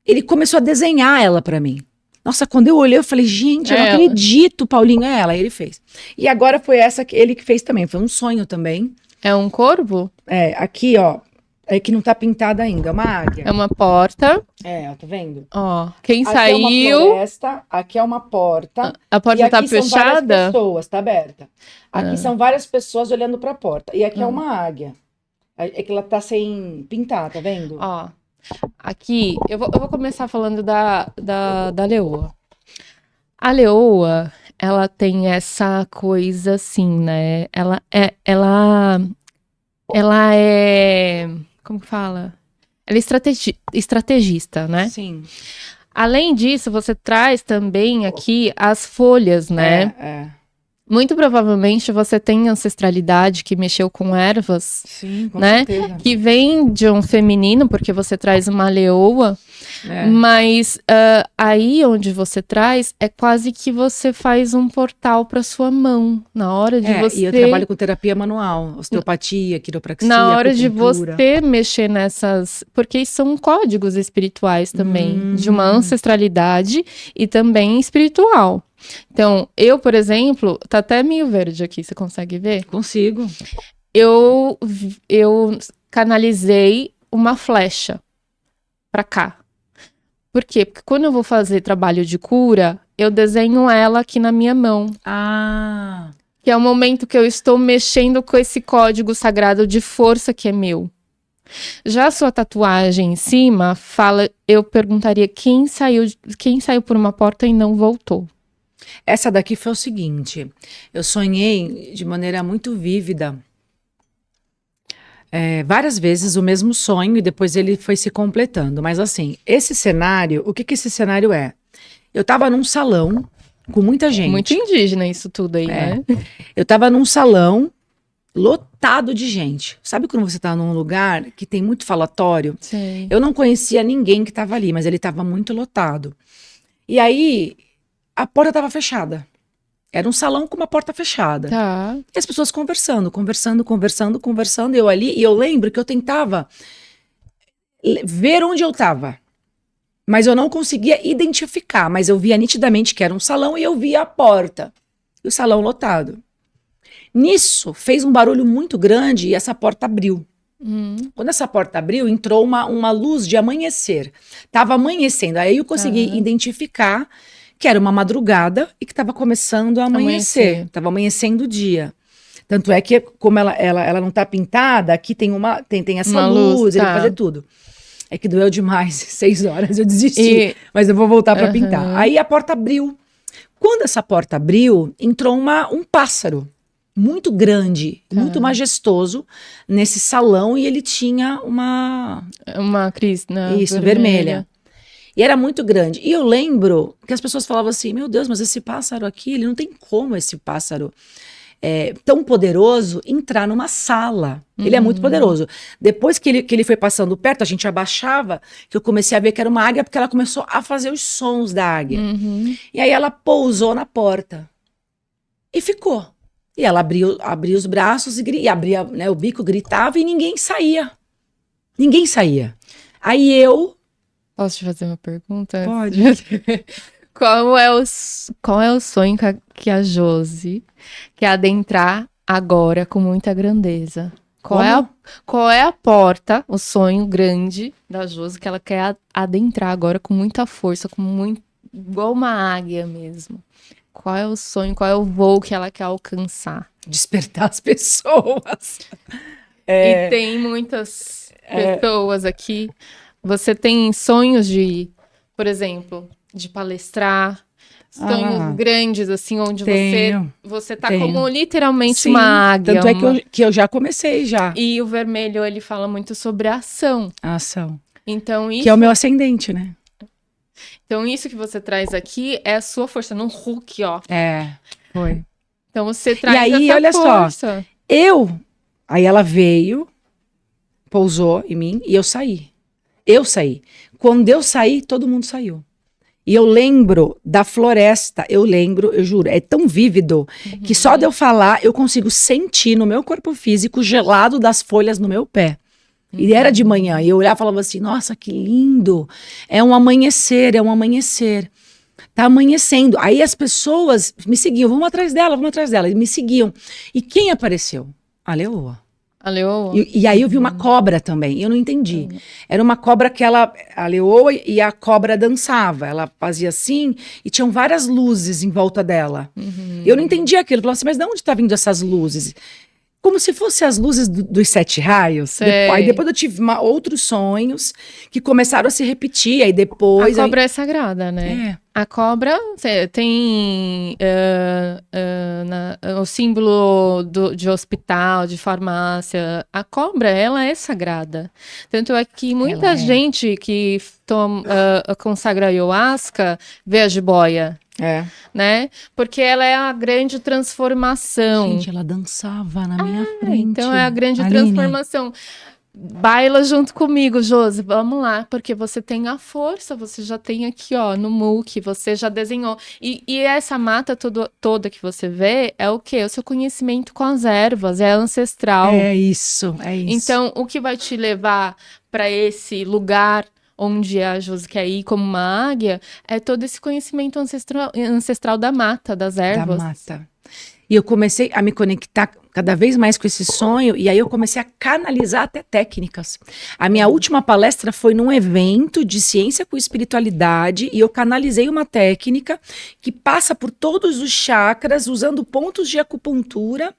Ele começou a desenhar ela pra mim. Nossa, quando eu olhei, eu falei, gente, eu não acredito, Paulinho, é ela. Aí ele fez. E agora foi essa que ele que fez também. Foi um sonho também. É um corvo? É, aqui, ó. É que não tá pintada ainda, é uma águia. É uma porta. É, ó, tá vendo? Ó, quem aqui saiu... é uma floresta, aqui é uma porta. A porta tá fechada? São várias pessoas, tá aberta. Aqui são várias pessoas olhando pra porta. E aqui é uma águia. É que ela tá sem pintar, tá vendo? Ó, aqui, eu vou começar falando da leoa. A leoa, ela tem essa coisa assim, né? Ela é, como que fala? Ela é estrategista, né? Sim. Além disso, você traz também aqui as folhas, né? Muito provavelmente você tem ancestralidade que mexeu com ervas, sim, com né? certeza. Que vem de um feminino, porque você traz uma leoa, mas aí onde você traz é quase que você faz um portal para sua mão na hora de você. E eu trabalho com terapia manual, osteopatia, quiropraxia, na hora de acupuntura. você mexer nessas, porque são códigos espirituais também, de uma ancestralidade e também espiritual. Então, eu, por exemplo, tá até meio verde aqui, você consegue ver? Consigo. Eu canalizei uma flecha pra cá. Por quê? Porque quando eu vou fazer trabalho de cura, eu desenho ela aqui na minha mão. Ah. Que é o momento que eu estou mexendo com esse código sagrado de força que é meu. Já a sua tatuagem em cima fala, eu perguntaria quem saiu por uma porta e não voltou. Essa daqui foi o seguinte, eu sonhei de maneira muito vívida, várias vezes o mesmo sonho e depois ele foi se completando. Mas assim, esse cenário, o que esse cenário é? Eu tava num salão com muita gente. Muito indígena isso tudo aí, né? Eu tava num salão lotado de gente. Sabe quando você tá num lugar que tem muito falatório? Sim. Eu não conhecia ninguém que tava ali, mas ele tava muito lotado. E aí, a porta tava fechada. Era um salão com uma porta fechada. Tá. E as pessoas conversando. E eu ali, e eu lembro que eu tentava ver onde eu tava. Mas eu não conseguia identificar. Mas eu via nitidamente que era um salão e eu via a porta. E o salão lotado. Nisso, fez um barulho muito grande e essa porta abriu. Quando essa porta abriu, entrou uma luz de amanhecer. Tava amanhecendo. Aí eu consegui identificar que era uma madrugada e que estava começando a amanhecer. Tava amanhecendo o dia. Tanto é que, como ela não tá pintada, aqui tem essa uma luz, ele fazer tudo. É que doeu demais, 6 horas, eu desisti. Mas eu vou voltar para pintar. Aí a porta abriu. Quando essa porta abriu, entrou um pássaro muito grande, muito majestoso, nesse salão, e ele tinha uma crista vermelha. E era muito grande. E eu lembro que as pessoas falavam assim, meu Deus, mas esse pássaro aqui, ele não tem como esse pássaro tão poderoso entrar numa sala. Ele é muito poderoso. Depois que ele foi passando perto, a gente abaixava, que eu comecei a ver que era uma águia, porque ela começou a fazer os sons da águia. E aí ela pousou na porta. E ficou. E ela abriu os braços e abria, né, o bico, gritava e ninguém saía. Ninguém saía. Aí eu... Posso te fazer uma pergunta? Pode. Qual é o sonho que a Josi quer adentrar agora com muita grandeza? Qual é a porta, o sonho grande da Josi que ela quer adentrar agora com muita força, igual uma águia mesmo? Qual é o sonho, qual é o voo que ela quer alcançar? Despertar as pessoas. E tem muitas pessoas aqui. Você tem sonhos de, por exemplo, de palestrar, sonhos grandes, assim, onde você tá como literalmente uma águia. Tanto é que eu já comecei já. E o vermelho, ele fala muito sobre a ação. A ação. Então, isso... Que é o meu ascendente, né? Então, isso que você traz aqui é a sua força, num Hulk, ó. Foi. Então você traz E aí, essa olha força. só, aí ela veio, pousou em mim e eu saí. Eu saí. Quando eu saí, todo mundo saiu. E eu lembro da floresta, eu juro, é tão vívido que só de eu falar, eu consigo sentir no meu corpo físico o gelado das folhas no meu pé. E era de manhã, e eu olhava e falava assim, nossa, que lindo, é um amanhecer, tá amanhecendo. Aí as pessoas me seguiam, vamos atrás dela, e me seguiam. E quem apareceu? A leoa. A leoa? E aí eu vi uma cobra também, e eu não entendi. Era uma cobra que a leoa e a cobra dançava. Ela fazia assim e tinham várias luzes em volta dela. Eu não entendi aquilo. Eu falava assim, mas de onde tá vindo essas luzes? Como se fossem as luzes dos 7 raios. Aí depois eu tive outros sonhos que começaram a se repetir. Aí depois. A cobra é sagrada, né? A cobra tem o símbolo de hospital, de farmácia. A cobra, ela é sagrada. Tanto é que muita gente que consagra ayahuasca vê a jiboia. Né? Porque ela é a grande transformação. Gente, ela dançava na minha frente. Então é a grande transformação. Baila junto comigo, Josi, vamos lá, porque você tem a força, você já tem aqui, ó, no MOOC, você já desenhou. E essa mata toda que você vê é o quê? O seu conhecimento com as ervas, é ancestral. É isso. Então, o que vai te levar para esse lugar onde a Josi quer ir como uma águia, é todo esse conhecimento ancestral da mata, das ervas. Da mata. E eu comecei a me conectar cada vez mais com esse sonho, e aí eu comecei a canalizar até técnicas. A minha última palestra foi num evento de ciência com espiritualidade, e eu canalizei uma técnica que passa por todos os chakras, usando pontos de acupuntura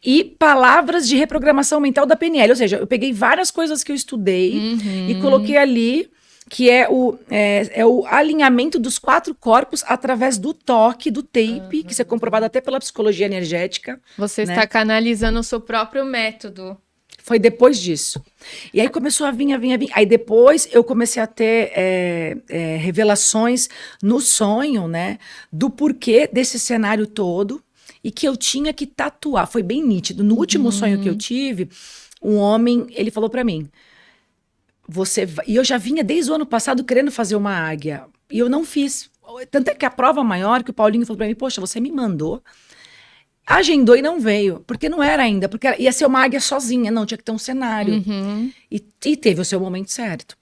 e palavras de reprogramação mental da PNL. Ou seja, eu peguei várias coisas que eu estudei e coloquei ali, que é o alinhamento dos 4 corpos através do toque, do tape, que isso é comprovado até pela psicologia energética. Você está canalizando o seu próprio método. Foi depois disso. E aí começou a vir. Aí depois eu comecei a ter revelações no sonho, né? Do porquê desse cenário todo e que eu tinha que tatuar. Foi bem nítido. No último sonho que eu tive, um homem, ele falou para mim, e eu já vinha desde o ano passado querendo fazer uma águia, e eu não fiz. Tanto é que a prova maior, que o Paulinho falou para mim, poxa, você me mandou, agendou e não veio, porque não era ainda, porque ia ser uma águia sozinha, não, tinha que ter um cenário. E teve o seu momento certo.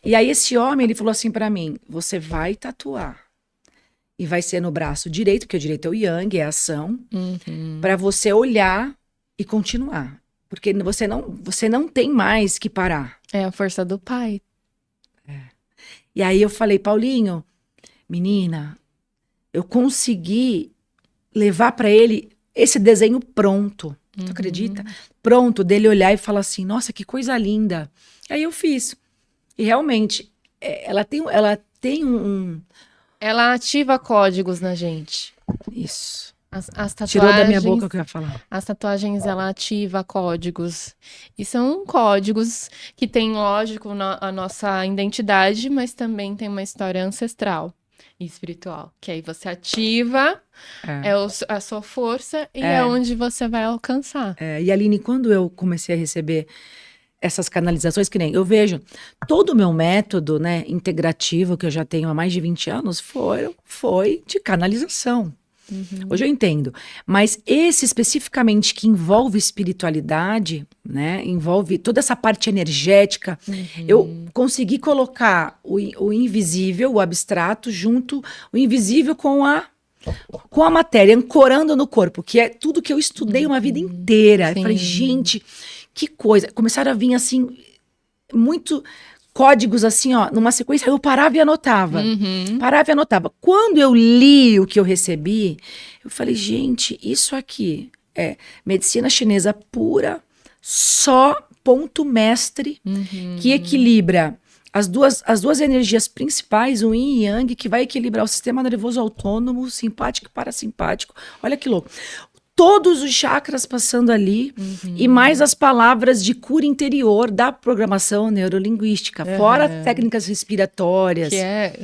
E aí esse homem, ele falou assim para mim, você vai tatuar, e vai ser no braço direito, porque o direito é o yang, é a ação, para você olhar e continuar. Porque você não tem mais que parar. É a força do pai. E aí eu falei, Paulinho, menina, eu consegui levar para ele esse desenho pronto. Tu acredita? Pronto, dele olhar e falar assim, nossa, que coisa linda. Aí eu fiz. E realmente, ela tem um... Ela ativa códigos na gente. Isso. As tatuagens, tirou da minha boca o que eu ia falar. As tatuagens, ela ativa códigos. E são códigos que têm, lógico, a nossa identidade, mas também tem uma história ancestral e espiritual. Que aí você ativa, a sua força e é onde você vai alcançar. E Aline, quando eu comecei a receber essas canalizações, que nem eu vejo, todo o meu método, né, integrativo, que eu já tenho há mais de 20 anos, foi de canalização. Hoje eu entendo, mas esse especificamente que envolve espiritualidade, né, envolve toda essa parte energética, eu consegui colocar o invisível, o abstrato, junto, o invisível com a matéria, ancorando no corpo, que é tudo que eu estudei uma vida inteira. Eu falei, gente, que coisa. Começaram a vir assim, muito... códigos assim, ó, numa sequência, eu parava e anotava. Quando eu li o que eu recebi, eu falei, gente, isso aqui é medicina chinesa pura, só ponto mestre, que equilibra as duas energias principais, o yin e yang, que vai equilibrar o sistema nervoso autônomo, simpático e parasimpático. Olha que louco. todos os chakras passando ali, e mais as palavras de cura interior da programação neurolinguística, fora técnicas respiratórias. Que é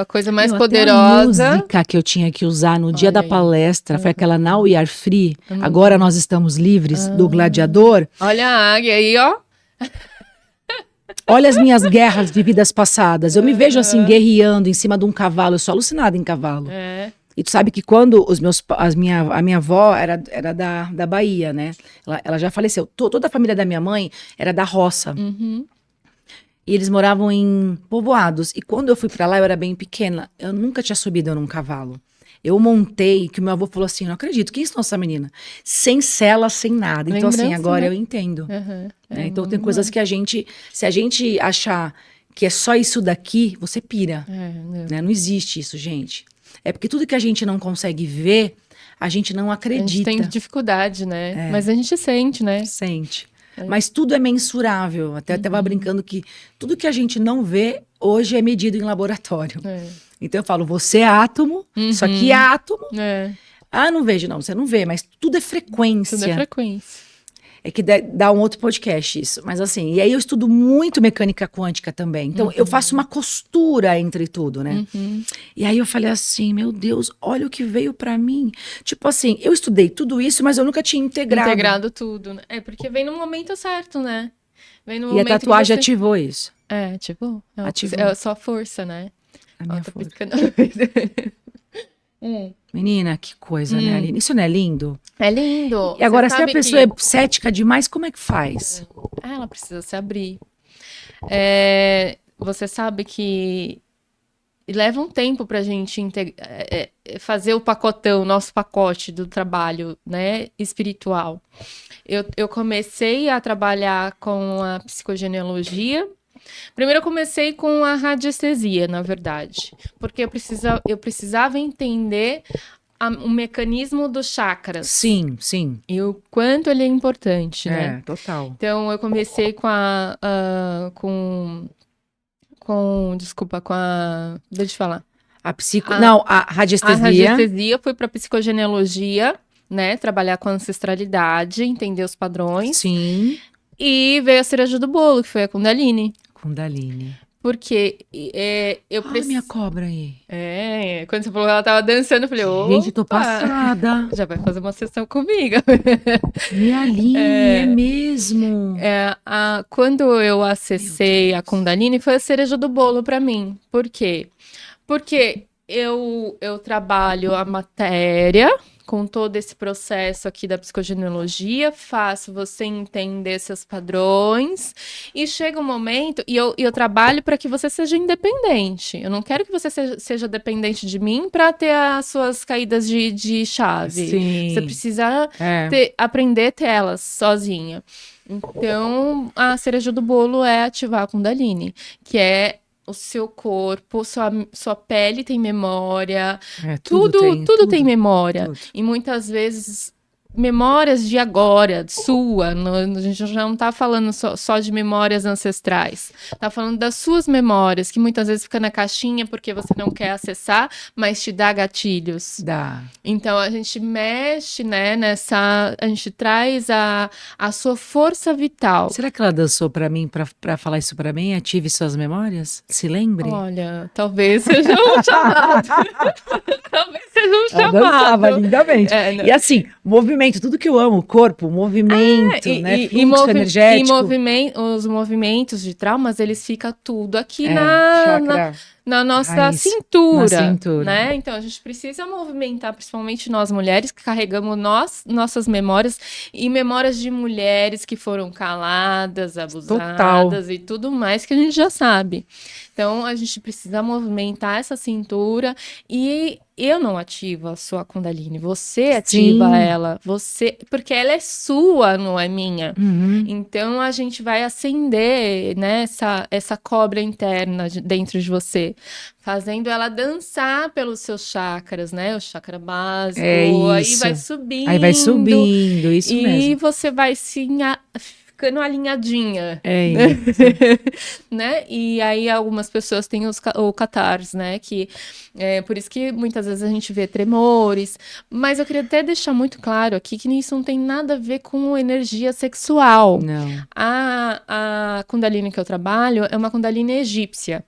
a coisa mais Até poderosa. a música que eu tinha que usar no dia Olha da aí. palestra foi aquela Now We Are Free, Agora Nós Estamos Livres, do Gladiador. Olha a águia aí, ó. Olha as minhas guerras de vidas passadas. Eu me vejo assim, guerreando em cima de um cavalo. Eu sou alucinada em cavalo. É. E tu sabe que quando a minha avó era da Bahia, né? Ela já faleceu. Toda a família da minha mãe era da roça. E eles moravam em povoados. E quando eu fui pra lá, eu era bem pequena. Eu nunca tinha subido num cavalo. Eu montei, que o meu avô falou assim, não acredito, quem ensinou essa menina? Sem sela, sem nada. Então assim, Lembrança, agora né? eu entendo. É, Então tem coisas que se a gente achar que é só isso daqui, você pira. não. Né? Não existe isso, gente. É porque tudo que a gente não consegue ver, a gente não A gente acredita. tem dificuldade, né? Mas a gente sente, né? Sente. Mas tudo é mensurável. Até eu estava brincando que tudo que a gente não vê, hoje é medido em laboratório. Então eu falo, você é átomo, isso aqui é átomo. Ah, não vejo, não, você não vê, mas tudo é frequência. Tudo é frequência. É que dá um outro podcast isso. Mas assim, e aí eu estudo muito mecânica quântica também. Então eu faço uma costura entre tudo, né? E aí eu falei assim, meu Deus, olha o que veio pra mim. Tipo assim, eu estudei tudo isso, mas eu nunca tinha integrado. Integrado tudo, né? É porque vem no momento certo, né? Vem no E a momento tatuagem que você... ativou isso. Tipo, Ativou. é só força, né? A minha Tô força. piscando. Menina, que coisa, né, Aline? Isso não é lindo? É lindo. E agora, se a sabe pessoa é cética demais, como é que faz? ela precisa se abrir. Você sabe que leva um tempo pra gente fazer o pacotão, nosso pacote do trabalho, né, espiritual. Eu comecei a trabalhar com a psicogenealogia. Primeiro eu comecei com a radiestesia, na verdade, porque eu precisava entender o mecanismo dos chakras. Sim, sim. E o quanto ele é importante, né? Total. Então eu comecei desculpa, deixa eu falar. A radiestesia. A radiestesia, fui para psicogenealogia, né? Trabalhar com ancestralidade, entender os padrões. Sim. E veio a cereja do bolo, que foi a Kundalini. Kundalini. Porque eu preciso... minha cobra aí. Quando você falou que ela tava dançando, eu falei, gente, tô passada. Já vai fazer uma sessão comigo. Minha Aline, é mesmo. Quando eu acessei a Kundalini, foi a cereja do bolo pra mim. Por quê? Porque eu trabalho a matéria com todo esse processo aqui da psicogenealogia, faço você entender seus padrões, e chega um momento, e eu trabalho para que você seja independente. Eu não quero que você seja dependente de mim para ter as suas caídas de chave. Sim. Você precisa aprender a ter elas sozinha. Então, a cereja do bolo é ativar a Kundalini, que é o seu corpo, sua pele tem memória, tudo tem memória. Tudo. E muitas vezes, memórias de agora, sua, a gente já não tá falando só de memórias ancestrais, tá falando das suas memórias, que muitas vezes fica na caixinha porque você não quer acessar, mas te dá gatilhos. Dá. Então, a gente mexe, né, a gente traz a sua força vital. Será que ela dançou pra mim, pra falar isso pra mim? Ative suas memórias? Se lembre? Olha, talvez seja um chamado. Talvez seja um chamado. Ela dançava lindamente. E assim, movimento, tudo que eu amo, corpo, movimento, né, fluxo energético. E os movimentos de traumas, eles ficam tudo aqui na nossa raiz, cintura, né? Então, a gente precisa movimentar, principalmente nós mulheres, que carregamos nossas memórias, e memórias de mulheres que foram caladas, abusadas e tudo mais que a gente já sabe. Então, a gente precisa movimentar essa cintura, e eu não ativo a sua Kundalini, você ativa ela, porque ela é sua, não é minha. Então, a gente vai acender, né, essa cobra interna dentro de você, fazendo ela dançar pelos seus chakras, né? O chakra básico, aí vai subindo. Isso mesmo. E você vai ficando alinhadinha. É isso. Né? E aí algumas pessoas têm o catarse, né? Que por isso que muitas vezes a gente vê tremores. Mas eu queria até deixar muito claro aqui que isso não tem nada a ver com energia sexual. Não. A Kundalini que eu trabalho é uma Kundalini egípcia.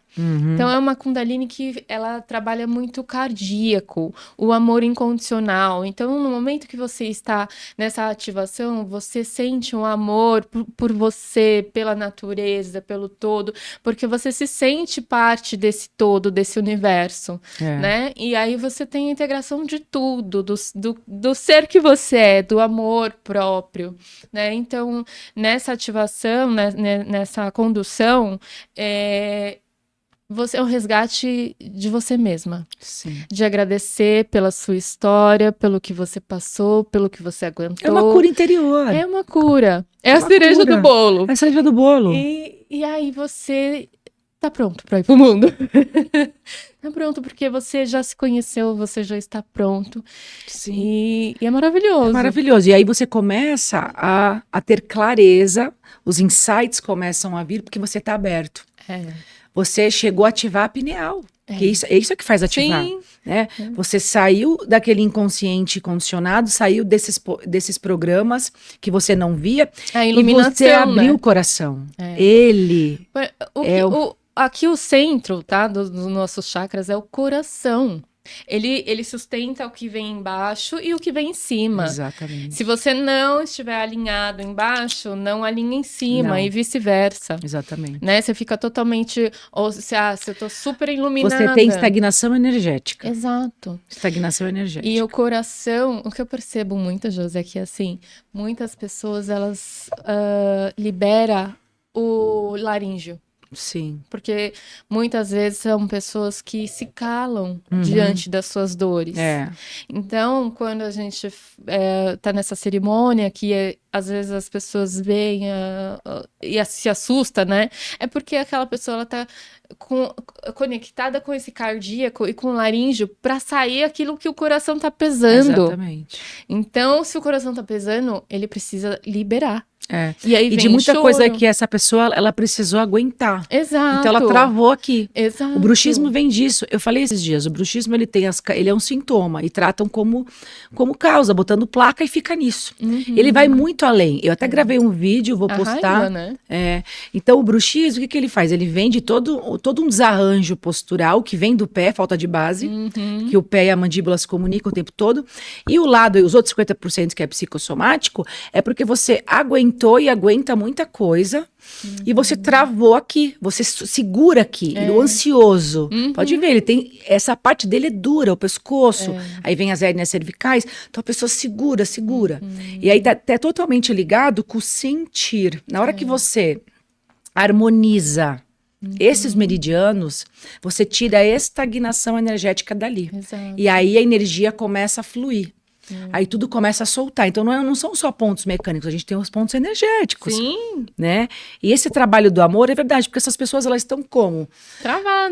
Então, é uma Kundalini que ela trabalha muito o cardíaco, o amor incondicional. Então, no momento que você está nessa ativação, você sente um amor por você, pela natureza, pelo todo, porque você se sente parte desse todo, desse universo, né? E aí você tem a integração de tudo, do ser que você é, do amor próprio, né? Então, nessa ativação, né, nessa condução, você é um resgate de você mesma. Sim. De agradecer pela sua história, pelo que você passou, pelo que você aguentou. É uma cura interior. É uma cura. É a cereja do bolo. É a cereja do bolo. E aí você tá pronto para ir pro mundo. Tá pronto, porque você já se conheceu, você já está pronto. Sim. E é maravilhoso. É maravilhoso. E aí você começa a ter clareza, os insights começam a vir porque você está aberto. Você chegou a ativar a pineal. Que isso é que faz ativar. Sim. Né? Você saiu daquele inconsciente condicionado, saiu desses programas que você não via. A iluminação, e você abriu, né? O coração. Ele Aqui o centro, tá, dos nossos chakras é o coração. Ele sustenta o que vem embaixo e o que vem em cima. Exatamente. Se você não estiver alinhado embaixo, não alinha em cima e vice-versa. Exatamente. Né? Você fica totalmente... Ou se eu tô super iluminada. Você tem estagnação energética. Exato. Estagnação energética. E o coração, o que eu percebo muito, José, é que assim, muitas pessoas, elas liberam o laríngeo. Sim. Porque muitas vezes são pessoas que se calam diante das suas dores. Então, quando a gente tá nessa cerimônia, que às vezes as pessoas veem e se assusta, né? É porque aquela pessoa, ela tá conectada com esse cardíaco e com o laríngeo para sair aquilo que o coração tá pesando. Exatamente. Então, se o coração tá pesando, ele precisa liberar. E aí e de muita coisa que essa pessoa, ela precisou aguentar. Exato. Então ela travou aqui. Exato. O bruxismo vem disso. Eu falei esses dias, o bruxismo ele é um sintoma e tratam como causa, botando placa e fica nisso. Ele vai muito além. Eu até gravei um vídeo, vou postar. Raiva, né? Então o bruxismo, o que ele faz? Ele vem de todo um desarranjo postural que vem do pé, falta de base, que o pé e a mandíbula se comunicam o tempo todo. E o lado, os outros 50% que é psicossomático, é porque você aguentou e aguenta muita coisa e você travou aqui, você segura aqui, o ansioso. Pode ver, ele tem, essa parte dele é dura, o pescoço, aí vem as hérnias cervicais, então a pessoa segura. E aí tá totalmente ligado com o sentir. Na hora que você harmoniza esses meridianos, você tira a estagnação energética dali. Exato. E aí a energia começa a fluir. Aí tudo começa a soltar. Então não são só pontos mecânicos, a gente tem os pontos energéticos. Sim. Né? E esse trabalho do amor é verdade, porque essas pessoas, elas estão como?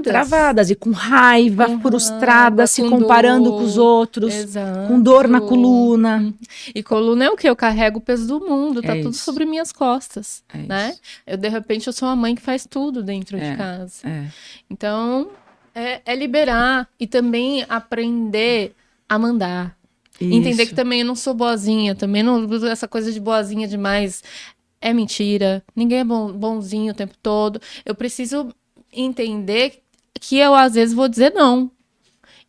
Travadas e com raiva, frustradas, se comparando com os outros. Exato. Com dor na coluna. E coluna é o quê? Eu carrego o peso do mundo, tá tudo isso. sobre minhas costas, né? Isso. De repente, eu sou uma mãe que faz tudo dentro de casa. Então, é liberar e também aprender a mandar. Isso. Entender que também eu não sou boazinha, também não, essa coisa de boazinha demais é mentira. Ninguém é bonzinho o tempo todo. Eu preciso entender que eu às vezes vou dizer não.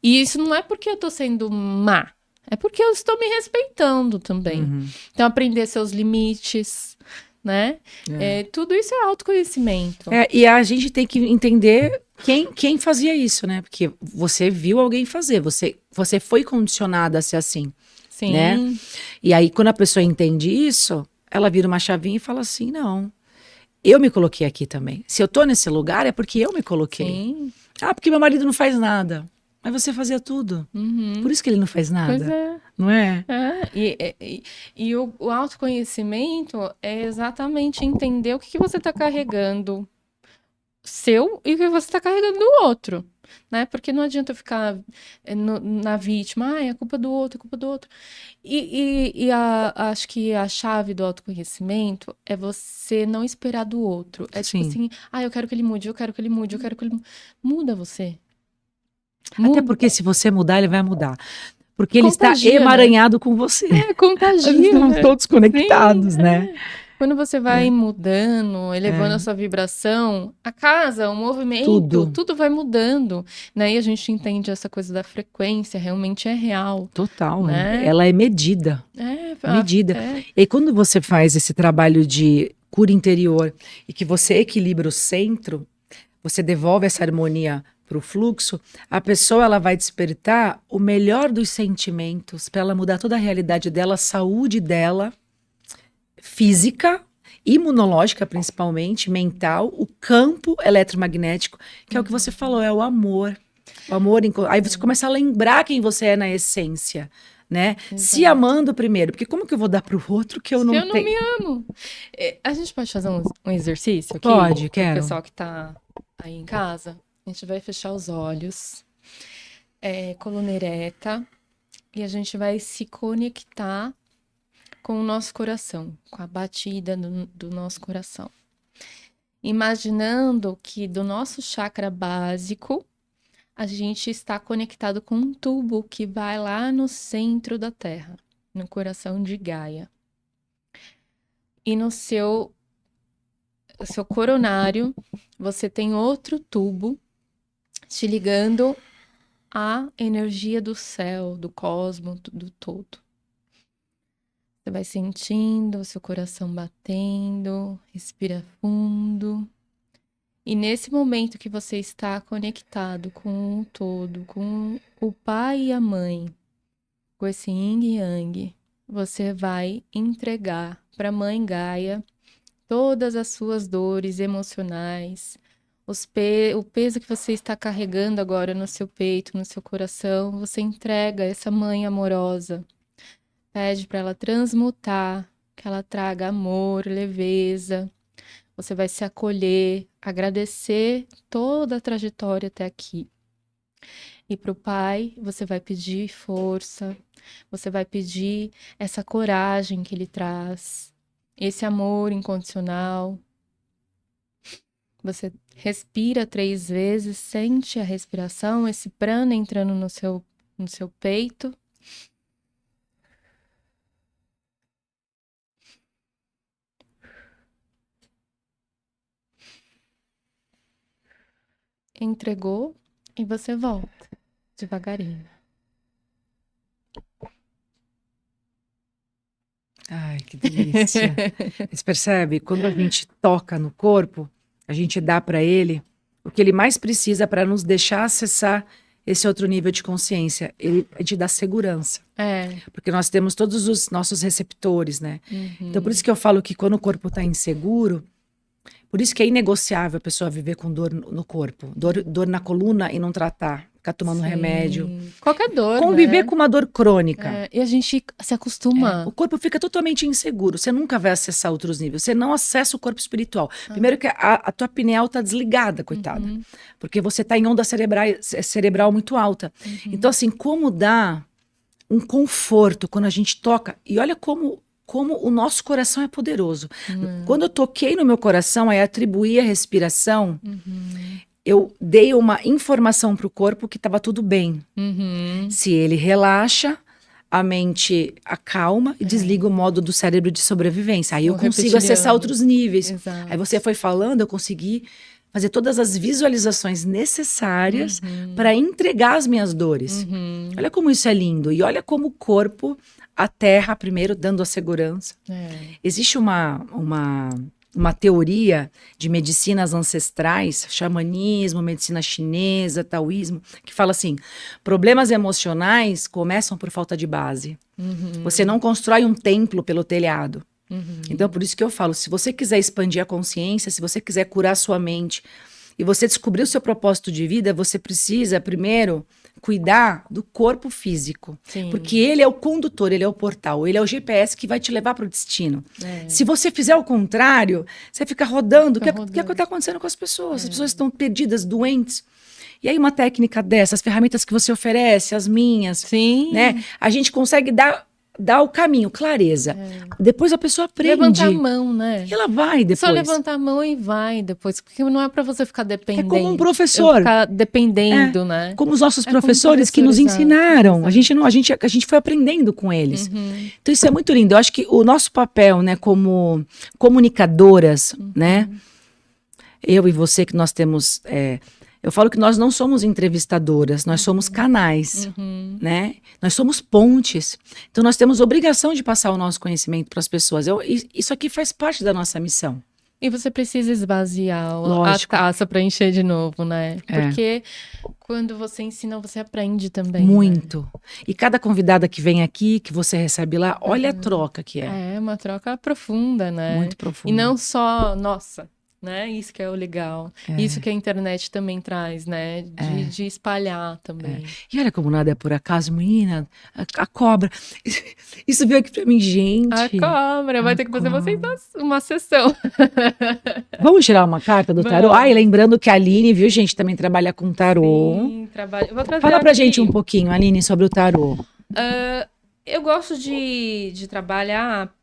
E isso não é porque eu tô sendo má, é porque eu estou me respeitando também. Então aprender seus limites, né? Tudo isso é autoconhecimento. E a gente tem que entender quem fazia isso, né? Porque você viu alguém fazer, você foi condicionada a ser assim. Sim. Né? E aí, quando a pessoa entende isso, ela vira uma chavinha e fala assim, não, eu me coloquei aqui também. Se eu tô nesse lugar, é porque eu me coloquei. Sim. Porque meu marido não faz nada. Mas você fazia tudo. Por isso que ele não faz nada. Pois é. Não é? E o autoconhecimento é exatamente entender o que você está carregando seu e o que você está carregando do outro. né? Porque não adianta eu ficar na vítima, é culpa do outro, é culpa do outro. Acho que a chave do autoconhecimento é você não esperar do outro. É tipo assim, eu quero que ele mude, eu quero que ele mude, eu quero que ele mude. Muda você. Até porque se você mudar, ele vai mudar. Porque ele Contagia, está emaranhado com você. Contagia. Estamos todos conectados, né? Quando você vai mudando, elevando a sua vibração, a casa, o movimento, tudo vai mudando, né? E a gente entende essa coisa da frequência, realmente é real. Total, né? Ela é medida. Medida. E quando você faz esse trabalho de cura interior e que você equilibra o centro, você devolve essa harmonia para o fluxo, a pessoa ela vai despertar o melhor dos sentimentos para ela mudar toda a realidade dela, a saúde dela, física, imunológica principalmente, mental, o campo eletromagnético, que é o que você falou, é o amor. O amor, aí você começa a lembrar quem você é na essência, né? Exato. Se amando primeiro, porque como que eu vou dar pro outro que eu não tenho? Eu não me amo. A gente pode fazer um exercício aqui? Pode, quero. O pessoal que tá aí em casa, a gente vai fechar os olhos, coluna ereta, e a gente vai se conectar com o nosso coração, com a batida do nosso coração. Imaginando que do nosso chakra básico, a gente está conectado com um tubo que vai lá no centro da Terra, no coração de Gaia. E no seu coronário, você tem outro tubo te ligando à energia do céu, do cosmos, do todo. Você vai sentindo o seu coração batendo, respira fundo. E nesse momento que você está conectado com o todo, com o pai e a mãe, com esse yin e yang, você vai entregar para a Mãe Gaia todas as suas dores emocionais, o peso que você está carregando agora no seu peito, no seu coração, você entrega a essa mãe amorosa. Pede para ela transmutar, que ela traga amor, leveza. Você vai se acolher, agradecer toda a trajetória até aqui. E para o pai, você vai pedir força, você vai pedir essa coragem que ele traz, esse amor incondicional. Você respira 3 vezes, sente a respiração, esse prana entrando no seu peito. Entregou e você volta devagarinho. Ai, que delícia. Você percebe? Quando a gente toca no corpo, a gente dá para ele o que ele mais precisa para nos deixar acessar esse outro nível de consciência. A gente dá segurança. Porque nós temos todos os nossos receptores, né? Então, por isso que eu falo que quando o corpo está inseguro, por isso que é inegociável a pessoa viver com dor no corpo, dor na coluna e não tratar, ficar tomando remédio. Qualquer dor, conviver com uma dor crônica. E a gente se acostuma. O corpo fica totalmente inseguro, você nunca vai acessar outros níveis, você não acessa o corpo espiritual. Primeiro que a tua pineal está desligada, coitada, porque você está em onda cerebral muito alta. Então assim, como dá um conforto quando a gente toca, e olha como o nosso coração é poderoso. Quando eu toquei no meu coração, aí atribuí a respiração, eu dei uma informação para o corpo que estava tudo bem. Se ele relaxa, a mente acalma e desliga o modo do cérebro de sobrevivência. Aí eu consigo acessar outros níveis. Exato. Aí você foi falando, eu consegui fazer todas as visualizações necessárias para entregar as minhas dores. Olha como isso é lindo. E olha como o corpo, a terra primeiro, dando a segurança. Existe uma teoria de medicinas ancestrais, xamanismo, medicina chinesa, taoísmo, que fala assim, problemas emocionais começam por falta de base. Você não constrói um templo pelo telhado. Então, por isso que eu falo, se você quiser expandir a consciência, se você quiser curar sua mente E você descobrir o seu propósito de vida, você precisa primeiro cuidar do corpo físico. Sim. Porque ele é o condutor, ele é o portal, ele é o GPS que vai te levar para o destino. É. Se você fizer o contrário, você fica rodando. O que rodando. está acontecendo com as pessoas? As pessoas estão perdidas, doentes. E aí uma técnica dessas, ferramentas que você oferece, as minhas, Sim. né? A gente consegue dar o caminho, clareza. Depois a pessoa aprende. Levantar a mão, né? E ela vai depois. Só levantar a mão e vai depois, porque não é para você ficar dependendo. É como um professor. Ficar dependendo, né? Como os nossos professores que nos ensinaram. A gente foi aprendendo com eles. Então isso é muito lindo. Eu acho que o nosso papel, né, como comunicadoras, né? Eu e você que nós temos... eu falo que nós não somos entrevistadoras, nós somos canais, né? Nós somos pontes. Então, nós temos obrigação de passar o nosso conhecimento para as pessoas. Isso aqui faz parte da nossa missão. E você precisa esvaziar a taça para encher de novo, né? Porque quando você ensina, você aprende também. Muito. Né? E cada convidada que vem aqui, que você recebe lá, olha a troca que é. É uma troca profunda, né? Muito profunda. E não só, nossa... Né? Isso que é o legal. Isso que a internet também traz, né? De espalhar também. E olha como nada é por acaso, menina. A cobra. Isso veio aqui pra mim, gente. A cobra. Vai ter que fazer uma sessão. Vamos tirar uma carta do tarô? E lembrando que a Aline, viu, gente, também trabalha com tarô. Sim, trabalha. Vou trazer Fala pra gente um pouquinho, Aline, sobre o tarô. Eu gosto de trabalhar,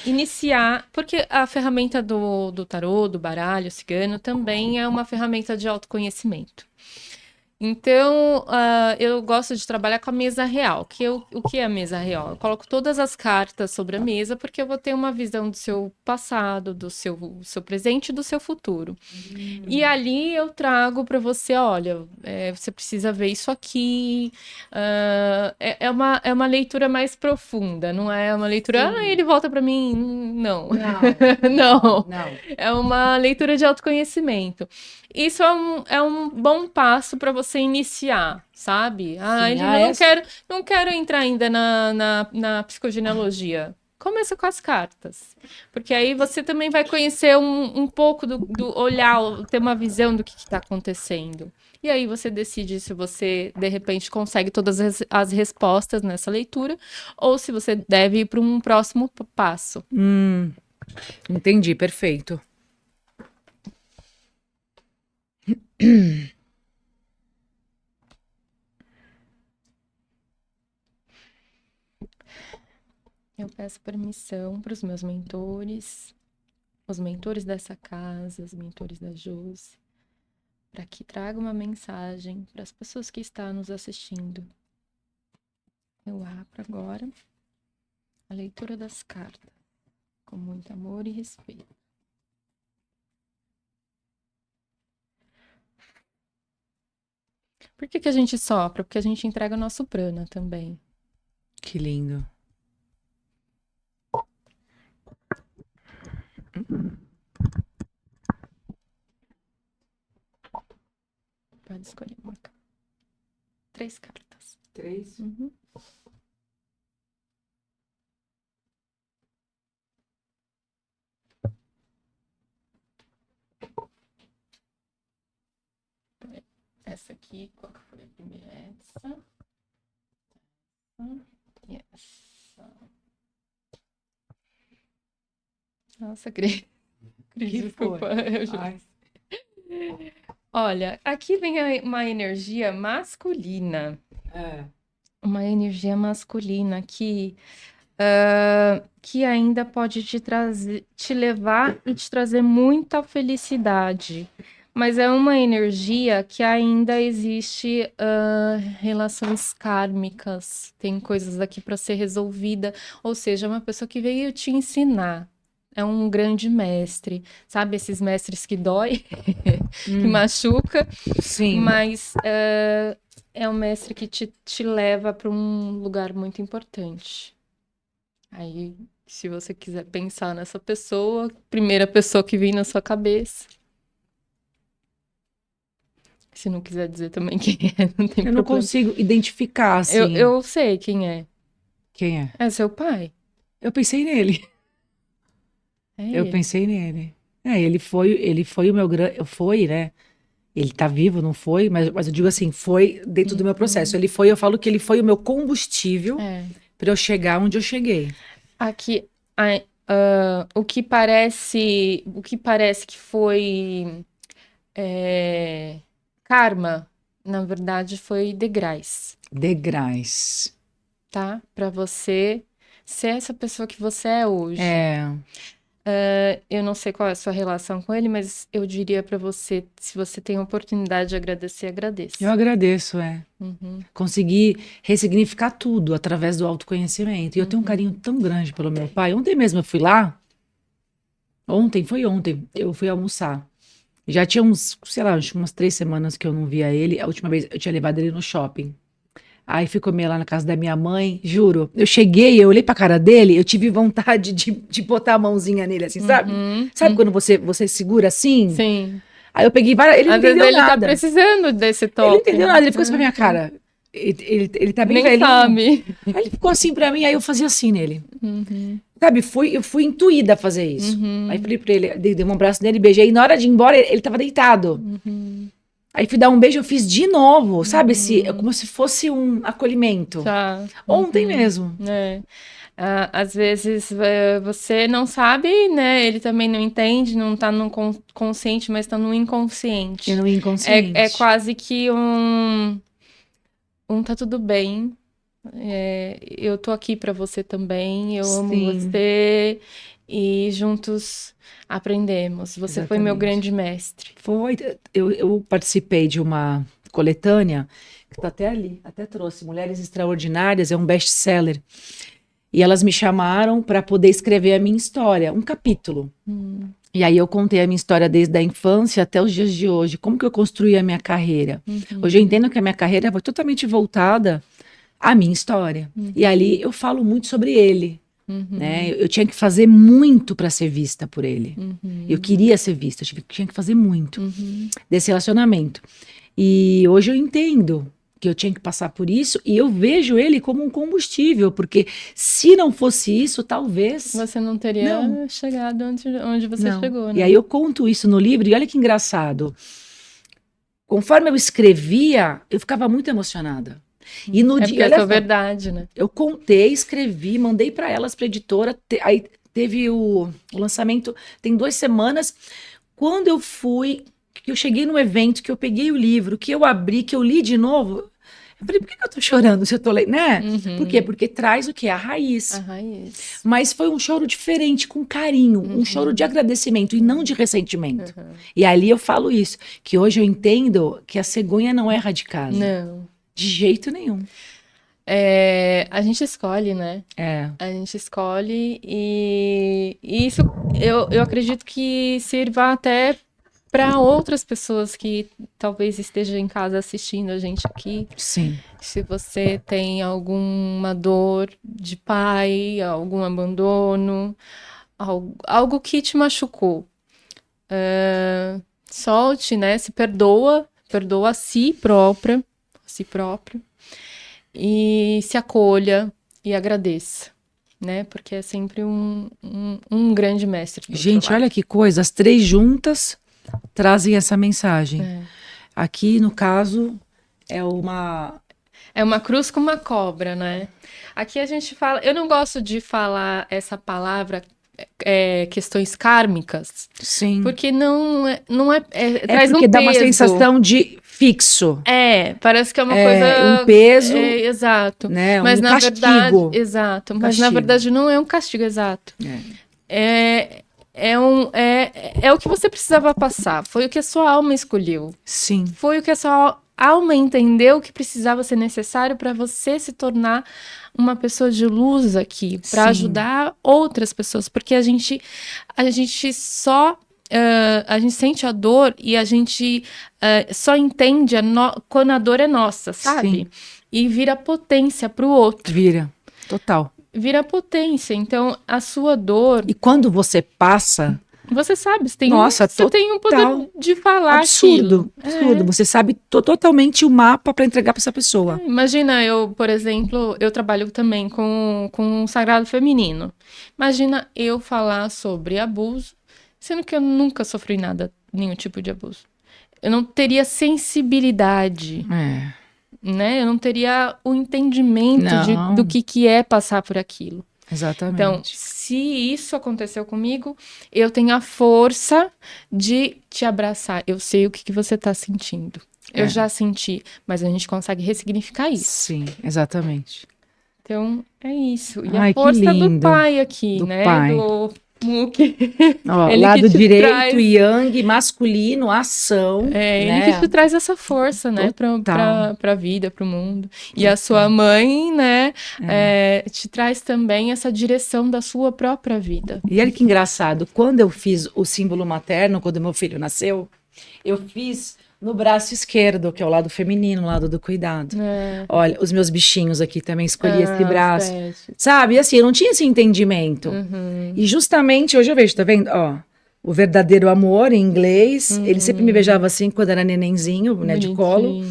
iniciar, porque a ferramenta do tarô, do baralho cigano, também é uma ferramenta de autoconhecimento. Então, eu gosto de trabalhar com a mesa real. O que é a mesa real? Eu coloco todas as cartas sobre a mesa, porque eu vou ter uma visão do seu passado, do seu presente e do seu futuro. E ali eu trago para você, olha, você precisa ver isso aqui. É uma leitura mais profunda, não é uma leitura, ele volta para mim. Não. Não. É uma leitura de autoconhecimento. Isso é um bom passo para você iniciar, sabe? Não quero entrar ainda na psicogenealogia. Começa com as cartas. Porque aí você também vai conhecer um pouco do olhar, ter uma visão do que está acontecendo. E aí você decide se você, de repente, consegue todas as respostas nessa leitura, ou se você deve ir para um próximo passo. Entendi, perfeito. Eu peço permissão para os meus mentores, os mentores dessa casa, os mentores da Josi, para que traga uma mensagem para as pessoas que estão nos assistindo. Eu abro agora a leitura das cartas, com muito amor e respeito. Por que a gente sopra? Porque a gente entrega o nosso prana também. Que lindo. Pode escolher uma carta. 3 cartas. 3? Essa aqui, qual que foi a primeira? Essa. E essa. Nossa, Cris, desculpa. Olha, aqui vem uma energia masculina. Uma energia masculina que ainda pode te levar e te trazer muita felicidade. Mas é uma energia que ainda existe relações kármicas, tem coisas aqui para ser resolvida. Ou seja, é uma pessoa que veio te ensinar. É um grande mestre, sabe? Esses mestres que dói, que machuca. Sim. Mas é um mestre que te leva para um lugar muito importante. Aí, se você quiser pensar nessa pessoa, primeira pessoa que vem na sua cabeça. Se não quiser dizer também quem é, não tem problema. Eu não consigo identificar, assim. Eu sei quem é. Quem é? É seu pai. Eu pensei nele. É Eu ele. pensei nele. Ele foi o meu grande, foi, né? Ele tá vivo, não foi? Mas eu digo assim, foi dentro do meu processo. Eu falo que ele foi o meu combustível para eu chegar onde eu cheguei. Aqui, o que parece que foi karma, na verdade, foi degraus. Degraus. Tá? Para você ser essa pessoa que você é hoje. Eu não sei qual é a sua relação com ele, mas eu diria para você, se você tem a oportunidade de agradecer, agradeça. Eu agradeço, Consegui ressignificar tudo através do autoconhecimento. E eu tenho um carinho tão grande pelo meu pai. Ontem mesmo eu fui lá. Ontem, eu fui almoçar. Já tinha umas 3 semanas que eu não via ele. A última vez eu tinha levado ele no shopping. Aí fui comer lá na casa da minha mãe, juro. Eu cheguei, eu olhei pra cara dele, eu tive vontade de botar a mãozinha nele, assim, sabe? Sabe quando você segura assim? Sim. Aí eu peguei várias. Ele não entendeu nada. Ele tá precisando desse toque. Ele não entendeu nada, ele ficou assim pra minha cara. Ele tá bem velhinho. Sabe. Aí ele ficou assim pra mim, aí eu fazia assim nele. Sabe, eu fui intuída a fazer isso. Aí falei pra ele, dei um abraço nele, beijei. E na hora de ir embora, ele tava deitado. Aí fui dar um beijo, eu fiz de novo, sabe? Como se fosse um acolhimento. Tá. Ontem mesmo. Às vezes você não sabe, né? Ele também não entende, não tá no consciente, mas tá no inconsciente. E no inconsciente. É quase que tá tudo bem. Eu tô aqui pra você também, eu amo você. E juntos aprendemos. Você Exatamente. foi meu grande mestre. Foi. Eu participei de uma coletânea, que tá até ali, até trouxe, Mulheres Extraordinárias, é um best-seller. E elas me chamaram para poder escrever a minha história, um capítulo. E aí eu contei a minha história desde a infância até os dias de hoje, como que eu construí a minha carreira. Hoje eu entendo que a minha carreira foi totalmente voltada à minha história. E ali eu falo muito sobre ele. Né? Eu tinha que fazer muito para ser vista por ele. Eu queria ser vista, eu tinha que fazer muito desse relacionamento. E hoje eu entendo que eu tinha que passar por isso e eu vejo ele como um combustível, porque se não fosse isso, talvez você não teria chegado onde você chegou, né? E aí eu conto isso no livro e olha que engraçado. Conforme eu escrevia, eu ficava muito emocionada. E no dia, porque é verdade, né? Eu contei, escrevi, mandei para elas, para editora. Aí teve o lançamento, tem 2 semanas. Quando eu cheguei no evento, que eu peguei o livro, que eu abri, que eu li de novo, eu falei, por que eu tô chorando se eu tô lendo, né? Por quê? Porque traz o quê? A raiz. A raiz. Mas foi um choro diferente, com carinho, um choro de agradecimento e não de ressentimento. E ali eu falo isso, que hoje eu entendo que a cegonha não é radicada. Não. De jeito nenhum. A gente escolhe, né? A gente escolhe e isso eu acredito que sirva até para outras pessoas que talvez estejam em casa assistindo a gente aqui. Sim. Se você tem alguma dor de pai, algum abandono, algo que te machucou, solte, né? Se perdoa a si próprio, e se acolha e agradeça, né? Porque é sempre um grande mestre. Gente, olha que coisa, as 3 juntas trazem essa mensagem. Aqui, no caso, é uma cruz com uma cobra, né? Aqui a gente fala, eu não gosto de falar essa palavra questões kármicas. Sim. Porque não é traz porque um dá uma peso. sensação de fixo. Parece que é uma coisa... Um peso. Exato. Né? Mas na castigo. Verdade... Exato. Mas na verdade não é um castigo exato. É o que você precisava passar. Foi o que a sua alma escolheu. Sim. Foi o que a sua alma entendeu que precisava ser necessário para você se tornar uma pessoa de luz aqui, para ajudar outras pessoas, porque a gente só a gente sente a dor e a gente só entende quando a dor é nossa, sabe? Sim. E vira potência para o outro. Vira, total. Vira potência, então a sua dor... E quando você passa... Você sabe, você tem um poder de falar absurdo. Você sabe totalmente o mapa para entregar para essa pessoa. Imagina, por exemplo, eu trabalho também com o sagrado feminino. Imagina eu falar sobre abuso Sendo que eu nunca sofri nada, nenhum tipo de abuso. Eu não teria sensibilidade, né? Eu não teria o entendimento do que é passar por aquilo. Exatamente. Então, se isso aconteceu comigo, eu tenho a força de te abraçar. Eu sei o que você está sentindo. Eu já senti, mas a gente consegue ressignificar isso. Sim, exatamente. Então, é isso. E Ai, a força que lindo. do pai aqui, do né? Pai. Do Muki. Ó, lado direito, yang, masculino, ação. É, né? ele que te traz essa força, né? Pra vida, pro mundo. E a sua mãe, né? Te traz também essa direção da sua própria vida. E olha que engraçado. Quando eu fiz o símbolo materno, quando meu filho nasceu, eu fiz no braço esquerdo, que é o lado feminino, o lado do cuidado. Olha, os meus bichinhos aqui também escolhi esse braço. Sabe? E assim, eu não tinha esse entendimento. E justamente hoje eu vejo, tá vendo? Ó, o verdadeiro amor em inglês. Ele sempre me beijava assim quando era nenenzinho, né, de colo.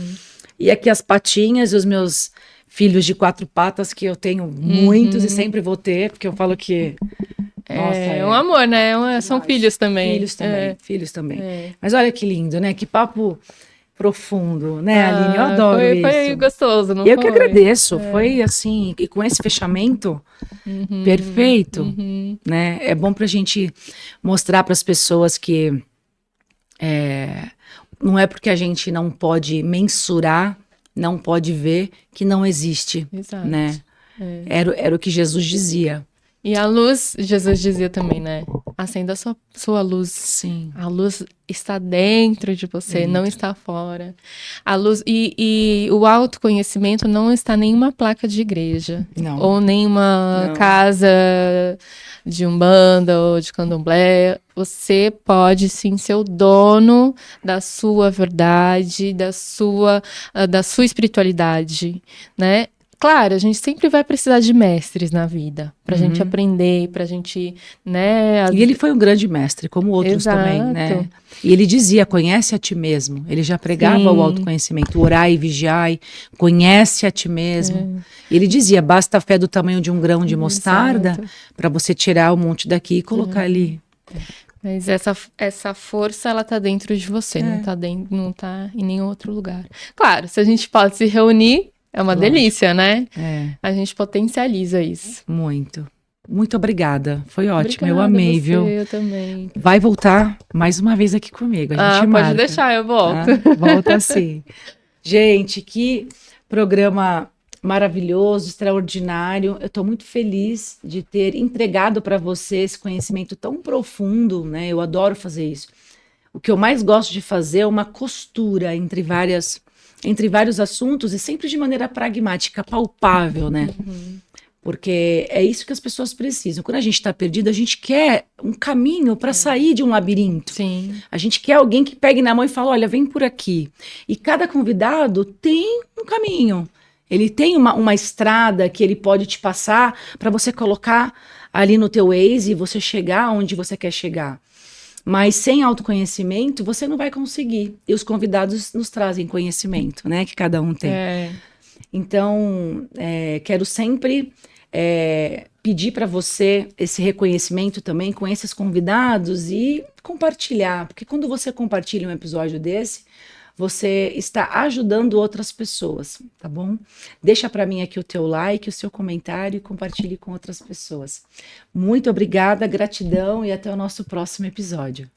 E aqui as patinhas e os meus filhos de 4 patas, que eu tenho muitos e sempre vou ter, porque eu falo que... Nossa, é um amor, né? São filhos também. Filhos também. Mas olha que lindo, né? Que papo profundo, né, Aline? Eu adoro isso. Foi gostoso, não eu foi? Eu que agradeço. Foi assim, e com esse fechamento perfeito, né? É bom pra gente mostrar para as pessoas que não é porque a gente não pode mensurar, não pode ver, que não existe. Exato. Né? Era o que Jesus dizia. E a luz, Jesus dizia também, né? Acenda a sua luz. Sim. A luz está dentro de você, não está fora. A luz e o autoconhecimento não está em nenhuma placa de igreja. Não. Ou nenhuma casa de umbanda ou de candomblé. Você pode sim ser o dono da sua verdade, da sua espiritualidade, né? Claro, a gente sempre vai precisar de mestres na vida, pra gente aprender, pra gente, né... E ele foi um grande mestre, como outros também, né? E ele dizia, conhece a ti mesmo. Ele já pregava o autoconhecimento, orai e vigiai, conhece a ti mesmo. Ele dizia, basta a fé do tamanho de um grão de mostarda para você tirar o monte daqui e colocar ali. Mas essa força, ela tá dentro de você, não tá em nenhum outro lugar. Claro, se a gente pode se reunir, é uma delícia, né? A gente potencializa isso. Muito. Muito obrigada. Foi ótimo. Obrigada, eu amei, viu? Eu também. Vai voltar mais uma vez aqui comigo. A gente marca. Pode deixar, eu volto. Volta sim. Gente, que programa maravilhoso, extraordinário. Eu estou muito feliz de ter entregado para você esse conhecimento tão profundo, né? Eu adoro fazer isso. O que eu mais gosto de fazer é uma costura entre vários assuntos e sempre de maneira pragmática, palpável, né? Porque é isso que as pessoas precisam. Quando a gente está perdido, a gente quer um caminho para sair de um labirinto. Sim. A gente quer alguém que pegue na mão e fale, olha, vem por aqui. E cada convidado tem um caminho. Ele tem uma estrada que ele pode te passar para você colocar ali no teu Waze e você chegar onde você quer chegar. Mas sem autoconhecimento, você não vai conseguir. E os convidados nos trazem conhecimento, né? Que cada um tem. Então, quero sempre pedir para você esse reconhecimento também com esses convidados e compartilhar. Porque quando você compartilha um episódio desse, você está ajudando outras pessoas, tá bom? Deixa para mim aqui o teu like, o seu comentário e compartilhe com outras pessoas. Muito obrigada, gratidão e até o nosso próximo episódio.